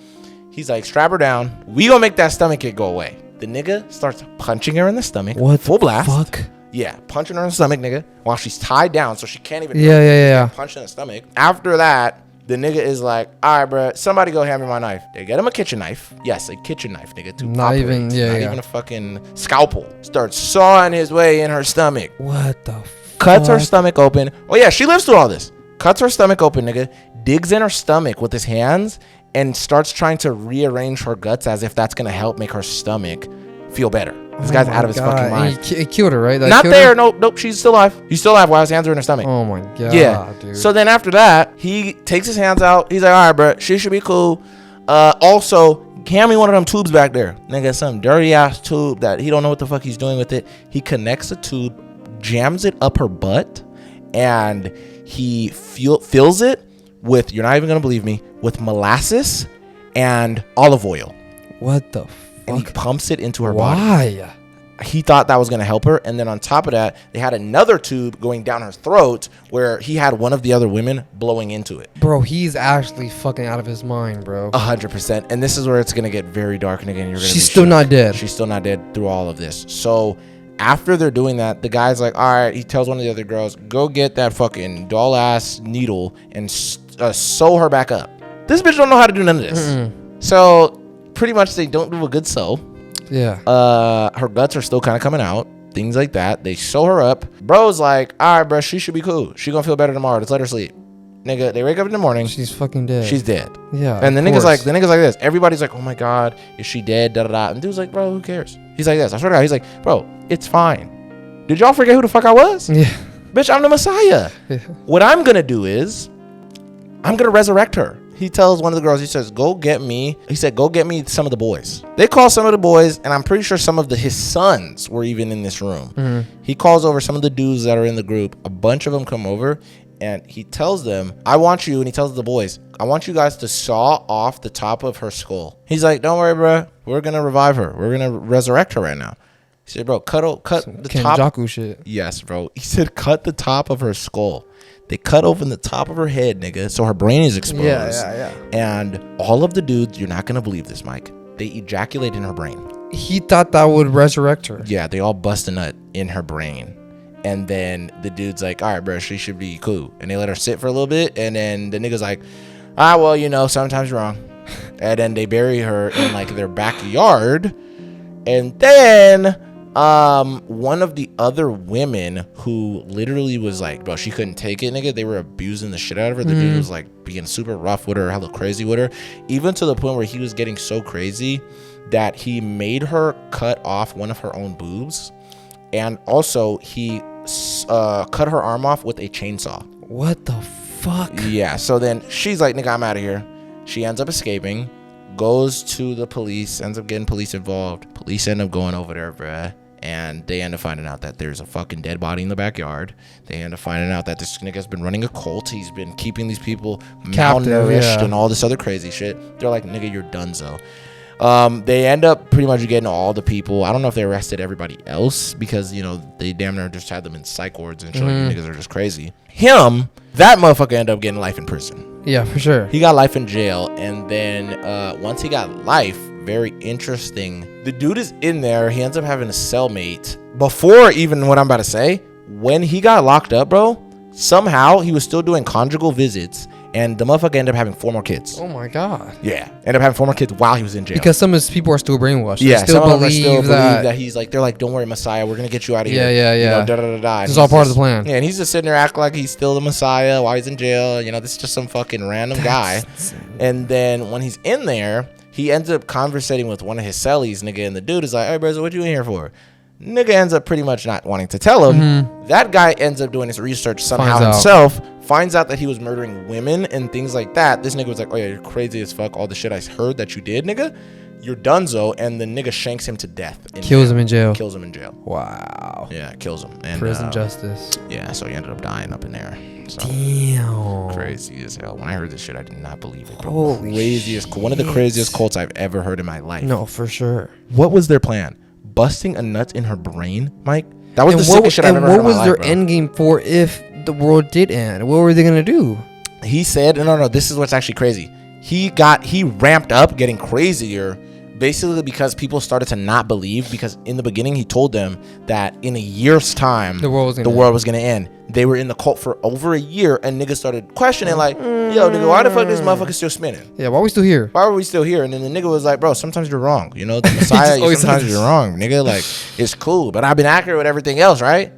He's like, strap her down. We gonna make that stomach ache go away. The nigga starts punching her in the stomach. What? Full blast. Fuck? Yeah, punching her in the stomach, nigga, while she's tied down, so she can't even. Yeah. Punch in the stomach. After that, the nigga is like, all right, bro, somebody go hand me my knife. They get him a kitchen knife. Yes, a kitchen knife, nigga. Not even a fucking scalpel. Starts sawing his way in her stomach. What the fuck? Cuts her stomach open. Oh, yeah, she lives through all this. Cuts her stomach open, nigga. Digs in her stomach with his hands and starts trying to rearrange her guts as if that's going to help make her stomach feel better. This guy's out of his fucking mind. He killed her, right? Not there. Nope. She's still alive. He's still alive while his hands are in her stomach. Oh, my God. Yeah. Dude. So then after that, he takes his hands out. He's like, all right, bro, she should be cool. Also, hand me one of them tubes back there. Nigga, some dirty ass tube that he don't know what the fuck he's doing with it. He connects the tube, jams it up her butt, and he fills it with, you're not even going to believe me, with molasses and olive oil. What the fuck? And he pumps it into her body. Why? He thought that was going to help her. And then on top of that, they had another tube going down her throat where he had one of the other women blowing into it. Bro, he's actually fucking out of his mind, bro. 100%. And this is where it's going to get very dark. And again, she's still not dead. She's still not dead through all of this. So after they're doing that, the guy's like, all right, he tells one of the other girls, go get that fucking doll ass needle and sew her back up. This bitch don't know how to do none of this. So pretty much they don't do a good sew. Yeah. Her guts are still kind of coming out. Things like that. They sew her up. Bro's like, all right, bro, she should be cool. She gonna feel better tomorrow. Let's let her sleep. Nigga, they wake up in the morning. She's fucking dead. She's dead. Yeah. And the nigga's like this. Everybody's like, oh my God, is she dead? Da da da. And dude's like, bro, who cares? He's like this. I swear to God. He's like, bro, it's fine. Did y'all forget who the fuck I was? Yeah. Bitch, I'm the Messiah. Yeah. What I'm gonna do is, I'm gonna resurrect her. He tells one of the girls, he says, go get me some of the boys. They call some of the boys, and I'm pretty sure some of his sons were even in this room. Mm-hmm. He calls over some of the dudes that are in the group. A bunch of them come over, and he tells them, I want you, and he tells the boys, I want you guys to saw off the top of her skull. He's like, don't worry, bro. We're going to revive her. We're going to resurrect her right now. He said, bro, cut the top. Kenjaku shit. Yes, bro. He said, cut the top of her skull. They cut open the top of her head, nigga, so her brain is exposed. Yeah. And all of the dudes, you're not going to believe this, Mike, they ejaculate in her brain. He thought that would resurrect her. Yeah, they all bust a nut in her brain. And then the dude's like, all right, bro, she should be cool. And they let her sit for a little bit. And then the nigga's like, well, you know, sometimes you're wrong. And then they bury her in, like, their backyard. And then one of the other women who literally was like, bro, she couldn't take it, nigga. They were abusing the shit out of her. The dude was like being super rough with her, hella crazy with her, even to the point where he was getting so crazy that he made her cut off one of her own boobs, and also he cut her arm off with a chainsaw. What the fuck? Yeah. So then she's like, nigga, I'm out of here. She ends up escaping, goes to the police, ends up getting police involved. Police end up going over there, bruh. And they end up finding out that there's a fucking dead body in the backyard. They end up finding out that this nigga's been running a cult. He's been keeping these people malnourished and all this other crazy shit. They're like, nigga, you're donezo. They end up pretty much getting all the people. I don't know if they arrested everybody else because, you know, they damn near just had them in psych wards and shit. Like, niggas are just crazy. That motherfucker ended up getting life in prison. Yeah, for sure. He got life in jail. And then once he got life, very interesting. The dude is in there. He ends up having a cellmate. Before even what I'm about to say, when he got locked up, bro, somehow he was still doing conjugal visits, and the motherfucker ended up having 4 more kids. Oh my god. Yeah, ended up having 4 more kids while he was in jail. Because some of his people are still brainwashed. Yeah, they still some of them believe that he's like, they're like, don't worry, Messiah, we're gonna get you out of here. Yeah. You know, da da da da. This is all part of the plan. Yeah, and he's just sitting there acting like he's still the Messiah while he's in jail. You know, this is just some fucking random guy. Insane. And then when he's in there, he ends up conversating with one of his cellies, nigga, and the dude is like, hey, bro, so what you in here for? Nigga ends up pretty much not wanting to tell him. That guy ends up doing his research somehow himself, finds out that he was murdering women and things like that. This nigga was like, oh yeah, you're crazy as fuck. All the shit I heard that you did, nigga, you're donezo. And the nigga shanks him to death. Kills him in jail. Kills him in jail. Wow. Yeah, kills him. And, prison justice. Yeah, so he ended up dying up in there. So, damn. crazy as hell. When I heard this shit, I did not believe it. Holy craziest, one of the craziest cults I've ever heard in my life. No, for sure. What was their plan? Busting a nut in her brain, Mike? That was the sickest shit I've ever heard in my life. And what was their end game for if the world did end? What were they gonna do? He said, no, this is what's actually crazy. He ramped up getting crazier basically because people started to not believe, because in the beginning he told them that in a year's time the world was gonna end. They were in the cult for over a year, and niggas started questioning like, yo, nigga, why the fuck this motherfucker still spinning? Yeah, why are we still here? Why are we still here? And then the nigga was like, bro, sometimes you're wrong. You know, the Messiah, sometimes you're wrong, nigga. Like, it's cool, but I've been accurate with everything else, right?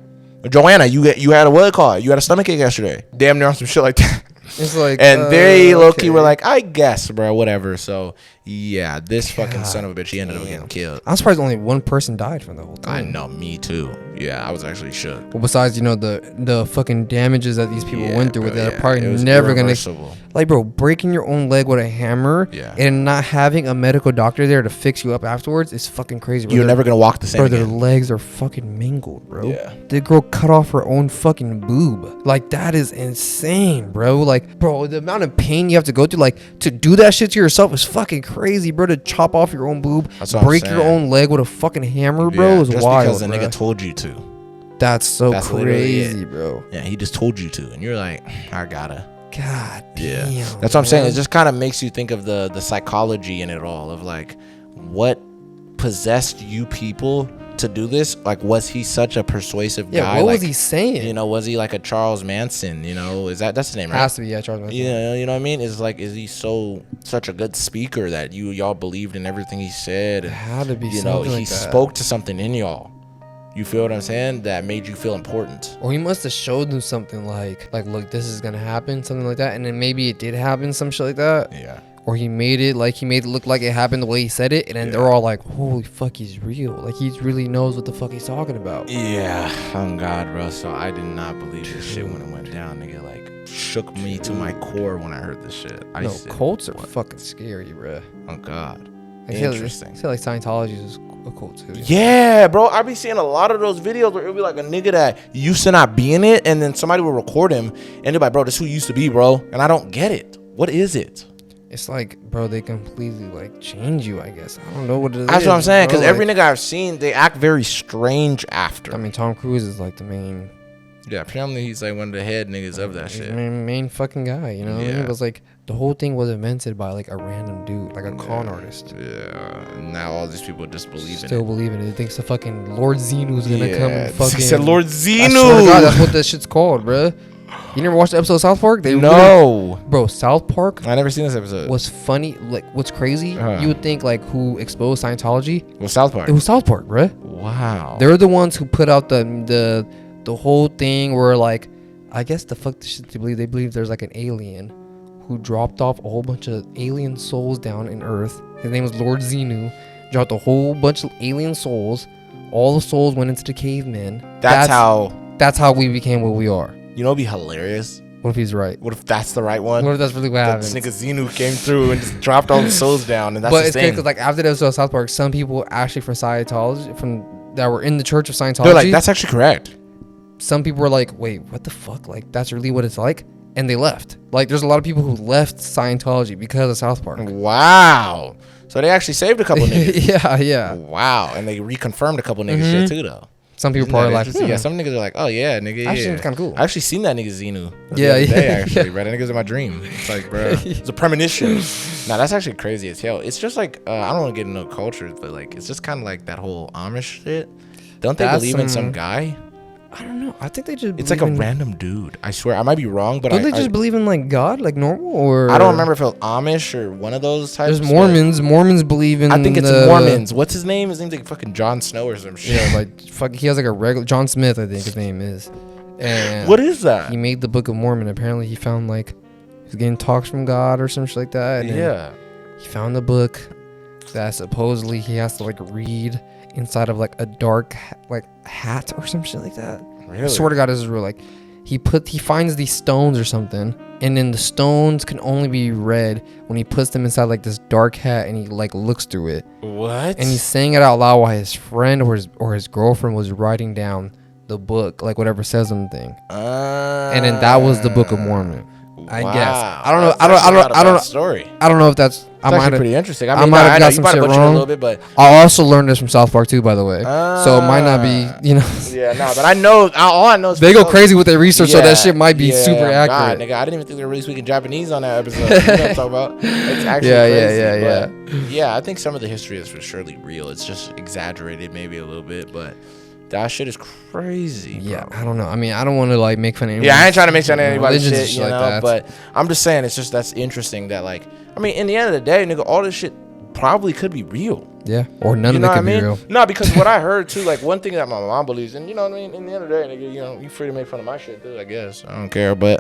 Joanna, you had a what call? You had a stomachache yesterday. Damn near on some shit like that. It's like, and they low-key were like, I guess, bro, whatever. So yeah, this fucking son of a bitch, he ended up getting killed. I'm surprised only one person died from the whole thing. I know, me too. Yeah, I was actually shook. Well, besides, you know, the fucking damages that these people went through with that are probably never gonna, like, bro, breaking your own leg with a hammer and not having a medical doctor there to fix you up afterwards is fucking crazy. Bro. You're never gonna walk the same again. Their legs are fucking mangled, bro. Yeah. The girl cut off her own fucking boob. Like, that is insane, bro. Like, bro, the amount of pain you have to go through, like, to do that shit to yourself is fucking crazy, bro. To chop off your own boob, break your own leg with a fucking hammer, bro, is just wild. Because the nigga told you to. That's crazy, bro. Yeah, he just told you to, and you're like, I gotta. God damn. Yeah, that's what I'm saying. It just kind of makes you think of the psychology in it all, of like, what possessed you people to do this? Like, was he such a persuasive guy? What like, was he saying? You know, was he like a Charles Manson? You know, that's his name, right? Has to be, yeah, Charles Manson. Yeah, you know what I mean? Is he such a good speaker that y'all believed in everything he said? It had to be, you know, he spoke to something in y'all. You feel what I'm saying? That made you feel important. Or he must have showed them something like, look, this is gonna happen, something like that, and then maybe it did happen, some shit like that. Yeah. Or he made it look like it happened the way he said it, and then they're all like, holy fuck, he's real. Like, he really knows what the fuck he's talking about. Yeah. Oh God, bro. So I did not believe this shit when it went down, nigga. Like, shook me to my core when I heard this shit. Cults are fucking scary, bro. Oh God. Interesting. I feel like Scientology is a cult too. Yeah, bro. I be seeing a lot of those videos where it'll be like a nigga that used to not be in it, and then somebody will record him, and they're like, bro, this who used to be, bro. And I don't get it. What is it? It's like, bro, they completely like change you, I guess. I don't know what it is. That's what I'm saying, because every nigga I've seen, they act very strange after. I mean, Tom Cruise is like the main. Yeah, apparently he's like one of the head niggas of that shit. Main fucking guy, you know what I mean? It was like, the whole thing was invented by like a random dude, like a con artist. Yeah. Now all these people just believe in it. Still believe in it. They think the fucking Lord Xenu's gonna come and fucking. He said Lord Xenu. I swear to God, that's what that shit's called, bro. You never watched the episode of South Park? Bro, South Park. I never seen this episode. Was funny. Like, what's crazy? You would think like who exposed Scientology was South Park. It was South Park, bro. Wow. They're the ones who put out the whole thing where, like, I guess the fuck shit they believe there's like an alien who dropped off a whole bunch of alien souls down in Earth. His name was Lord Xenu. Dropped a whole bunch of alien souls. All the souls went into the cavemen. That's how we became what we are. You know, it'd be hilarious. What if he's right? What if that's the right one? What if that's really what happened? This nigga Xenu came through and just dropped all the souls down, and that's but the it's thing. because like after the episode of South Park, some people actually from Scientology, that were in the Church of Scientology, they're like, that's actually correct. Some people were like, wait, what the fuck? Like, that's really what it's like? And they left. Like, there's a lot of people who left Scientology because of South Park. Wow. So they actually saved a couple niggas. Yeah. Wow. And they reconfirmed a couple niggas shit too, though. Some people Isn't probably that like, interesting? Yeah, some niggas are like, oh yeah, nigga, yeah. Actually, it's kind of cool. I actually seen that nigga Xenu. Yeah, the other day, yeah, actually, yeah. bro. That nigga's in my dream. It's like, bro, it's a premonition. Nah, that's actually crazy as hell. It's just like, I don't want to get into cultures, but like, it's just kind of like that whole Amish shit. Don't they believe in some guy? I don't know. I think they just. It's like a random dude. I swear, I might be wrong, but Don't they just believe in like God, like normal, or I don't remember if it was Amish or one of those types. There's Mormons. Mormons believe in. I think it's Mormons. What's his name? His name's like fucking Jon Snow or some shit. Yeah, like fuck. He has like a regular John Smith, I think his name is. And what is that? He made the Book of Mormon. Apparently, he found like he was getting talks from God or some shit like that. And yeah. He found the book that supposedly he has to like read inside of like a dark like hat or some shit like that. Really? I swear to God, this is real. Like he finds these stones or something, and then the stones can only be read when he puts them inside like this dark hat, and he like looks through it. What? And he's saying it out loud while his friend or his girlfriend was writing down the book, like whatever says something. And then that was the Book of Mormon. I guess. I don't know. I don't know. Story. I don't know if that's. It's actually pretty interesting. I might have got some shit wrong. A little bit, but I also learned this from South Park too, by the way. So it might not be, you know. Yeah, no, but I know. All I know is they go crazy with their research, so that shit might be super accurate. God, nigga, I didn't even think they were really speaking Japanese on that episode. You know what I'm talking about? It's actually crazy. Yeah. I think some of the history is for surely real. It's just exaggerated, maybe a little bit, but. That shit is crazy, bro. Yeah, I don't know. I mean, I don't want to like make fun of anyone. Yeah, I ain't trying to make fun of anybody's shit, you like know. That. But I'm just saying, it's just that's interesting that like, I mean, in the end of the day, nigga, all this shit probably could be real. Yeah, or none of it could be real. No, because what I heard too, like one thing that my mom believes in, you know what I mean. In the end of the day, nigga, you know, you free to make fun of my shit, dude. I guess I don't care. But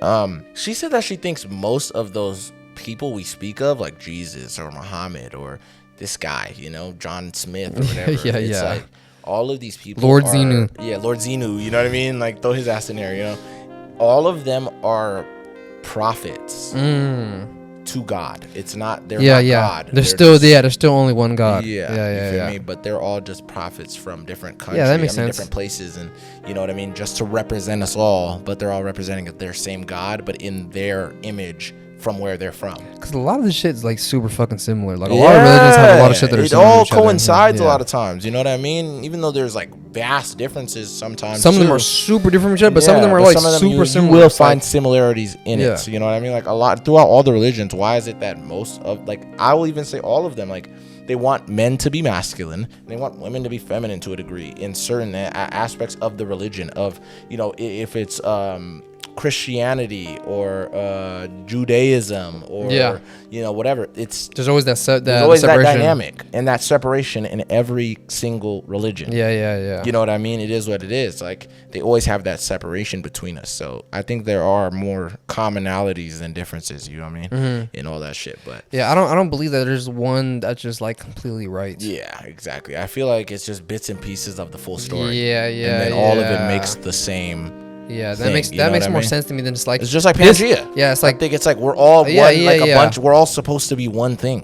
she said that she thinks most of those people we speak of, like Jesus or Muhammad or this guy, you know, John Smith or whatever. It's like, all of these people Lord Xenu. Yeah, Lord Xenu, you know what I mean? Like, throw his ass in there, you know? All of them are prophets to God. It's not, they're not God. There's still only one God. You feel me? But they're all just prophets from different countries. Yeah, that makes sense. Different places, and you know what I mean? Just to represent us all, but they're all representing their same God, but in their image from where they're from. Because a lot of this shit is like super fucking similar. Like a lot of religions have a lot of shit that are similar. It all coincides a lot of times. You know what I mean? Even though there's like vast differences sometimes. Some of them are super different from each other, but some of them are like super similar. You will find similarities in it. So, you know what I mean? Like a lot throughout all the religions. Why is it that most of, like, I will even say all of them, like, they want men to be masculine, and they want women to be feminine to a degree in certain aspects of the religion. Of, you know, if it's Christianity or Judaism or you know, whatever, there's always that dynamic and that separation in every single religion. You know what I mean? It is what it is. Like, they always have that separation between us. So I think there are more commonalities than differences, you know what I mean? In all that shit. But I don't believe that there's one that's just like completely right. Yeah, exactly. I feel like it's just bits and pieces of the full story. And then all of it makes the same. Yeah, that makes more sense to me than just like, it's just like Pangea. It's like, I think it's like we're all one, like a bunch. We're all supposed to be one thing,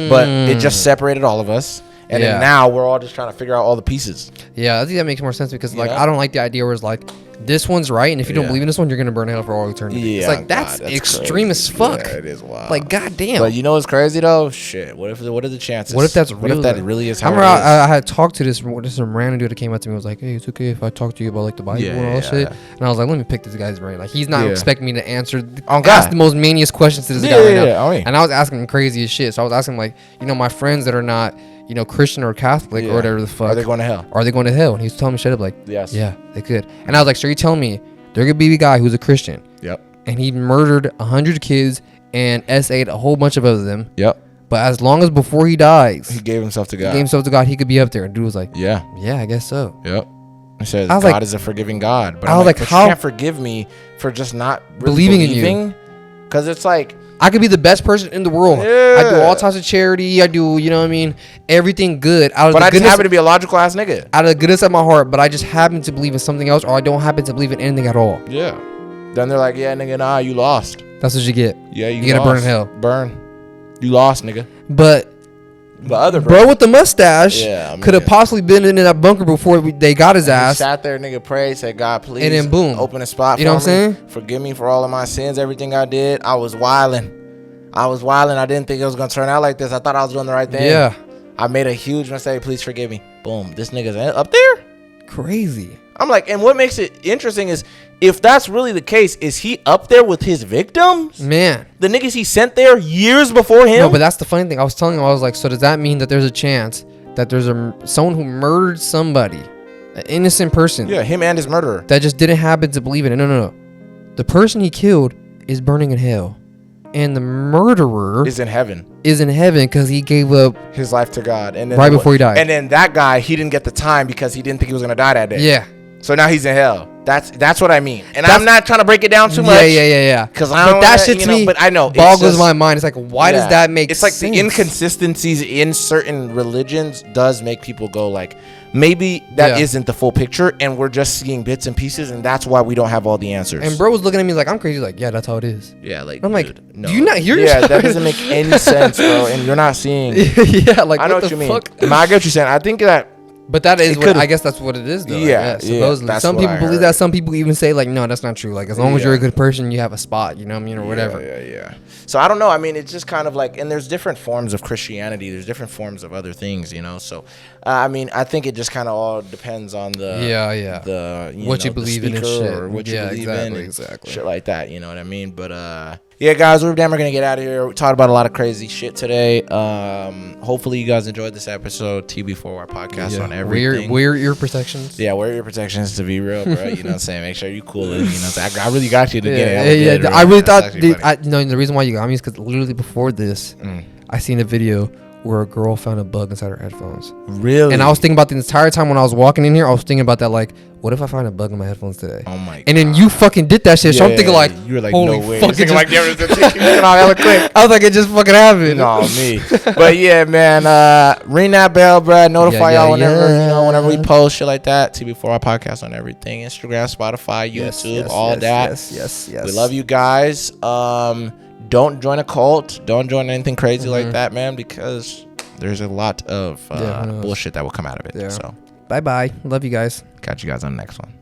but it just separated all of us, and then now we're all just trying to figure out all the pieces. Yeah, I think that makes more sense because like I don't like the idea where it's like, this one's right, and if you don't believe in this one, you're gonna burn hell for all eternity. Yeah, it's like that's extreme as fuck. Yeah, it is wild. Like, goddamn. But you know what's crazy though? Shit. What are the chances? What if that's real? What if that really is how I remember I had talked to this some random dude that came up to me and was like, hey, it's okay if I talk to you about like the Bible and all that shit. And I was like, let me pick this guy's brain. Like, he's not expecting me to ask the most maniest questions to this guy right now. And I was asking him crazy as shit. So I was asking him, like, you know, my friends that are not, you know, Christian or Catholic or whatever the fuck, are they going to hell? And he was telling me straight up like, yes, yeah, they could. And I was like, so you're telling me there could be a guy who's a Christian, and he murdered 100 kids and SA'd a whole bunch of other them, but as long as before he dies, he gave himself to God. He could be up there. And dude was like, yeah, I guess so. He says God is a forgiving God, but I was like, how you can't forgive me for just not really believing in you? Because it's like, I could be the best person in the world. I do all types of charity. I do, you know what I mean, everything good. But I just happen to be a logical ass nigga. Out of the goodness of my heart, but I just happen to believe in something else, or I don't happen to believe in anything at all. Yeah. Then they're like, yeah, nigga, nah, you lost. That's what you get. Yeah, you get to burn in hell. Burn. You lost, nigga. But other bro with the mustache could have possibly been in that bunker before they got his ass. He sat there, nigga, prayed, said, God, please. And then boom. Open a spot for me. You know what I'm saying? Forgive me for all of my sins, everything I did. I was wilding. I didn't think it was going to turn out like this. I thought I was doing the right thing. Yeah. I made a huge mistake. Please forgive me. Boom. This nigga's up there? crazy. I'm like, and what makes it interesting is if that's really the case, is he up there with his victims? Man. The niggas he sent there years before him? No, but that's the funny thing. I was telling him, I was like, so does that mean that there's a chance that there's someone who murdered somebody, an innocent person? Yeah, him and his murderer. That just didn't happen to believe in it. No. The person he killed is burning in hell. And the murderer is in heaven because he gave up his life to God. And then right before he died. And then that guy, he didn't get the time because he didn't think he was going to die that day. Yeah. So now he's in hell. That's what I mean. And I'm not trying to break it down too much. Yeah. Because I don't. But that shit to me, but I know boggles my mind. It's like, why does that make sense? It's like the inconsistencies in certain religions does make people go like, maybe that isn't the full picture, and we're just seeing bits and pieces, and that's why we don't have all the answers. And bro was looking at me like I'm crazy. Like, yeah, that's how it is. Yeah, like I'm like, dude, no. do you not hear? Yeah, that doesn't make any sense, bro. And you're not seeing. Yeah, like I know what you mean. I get what you're saying. I think that. But that is what I guess that's what it is, though. Yeah, supposedly. Some people believe that. Some people even say like, no, that's not true. Like, as long as you're a good person, you have a spot. You know what I mean, or whatever. Yeah. So I don't know. I mean, it's just kind of like, and there's different forms of Christianity. There's different forms of other things, you know. So, I mean, I think it just kind of all depends on the the what you believe in and shit, or what you believe in, exactly, shit like that. You know what I mean? But yeah, guys, we're gonna get out of here. We talked about a lot of crazy shit today. Hopefully, you guys enjoyed this episode. TB4 podcast on everything. Wear ear protections. Yeah, wear ear protections to be real, bro. You know what I'm saying? Make sure you cool it. You know, what I'm saying? I really got you to get it. I really thought. The reason why you got me is because literally before this, I seen a video where a girl found a bug inside her headphones. Really? And I was thinking about the entire time when I was walking in here, I was thinking about that, like, what if I find a bug in my headphones today? Oh my god. And then you fucking did that shit. So I'm thinking like, you were like, holy no way. fuck, it Like, quick. I was like, it just fucking happened. No, me. But yeah, man, ring that bell, bro. Notify y'all whenever we post shit like that. TB4 our podcast on everything. Instagram, Spotify, YouTube, all that. Yes. We love you guys. Don't join a cult. Don't join anything crazy like that, man, because there's a lot of bullshit that will come out of it. Yeah. So bye. Love you guys. Catch you guys on the next one.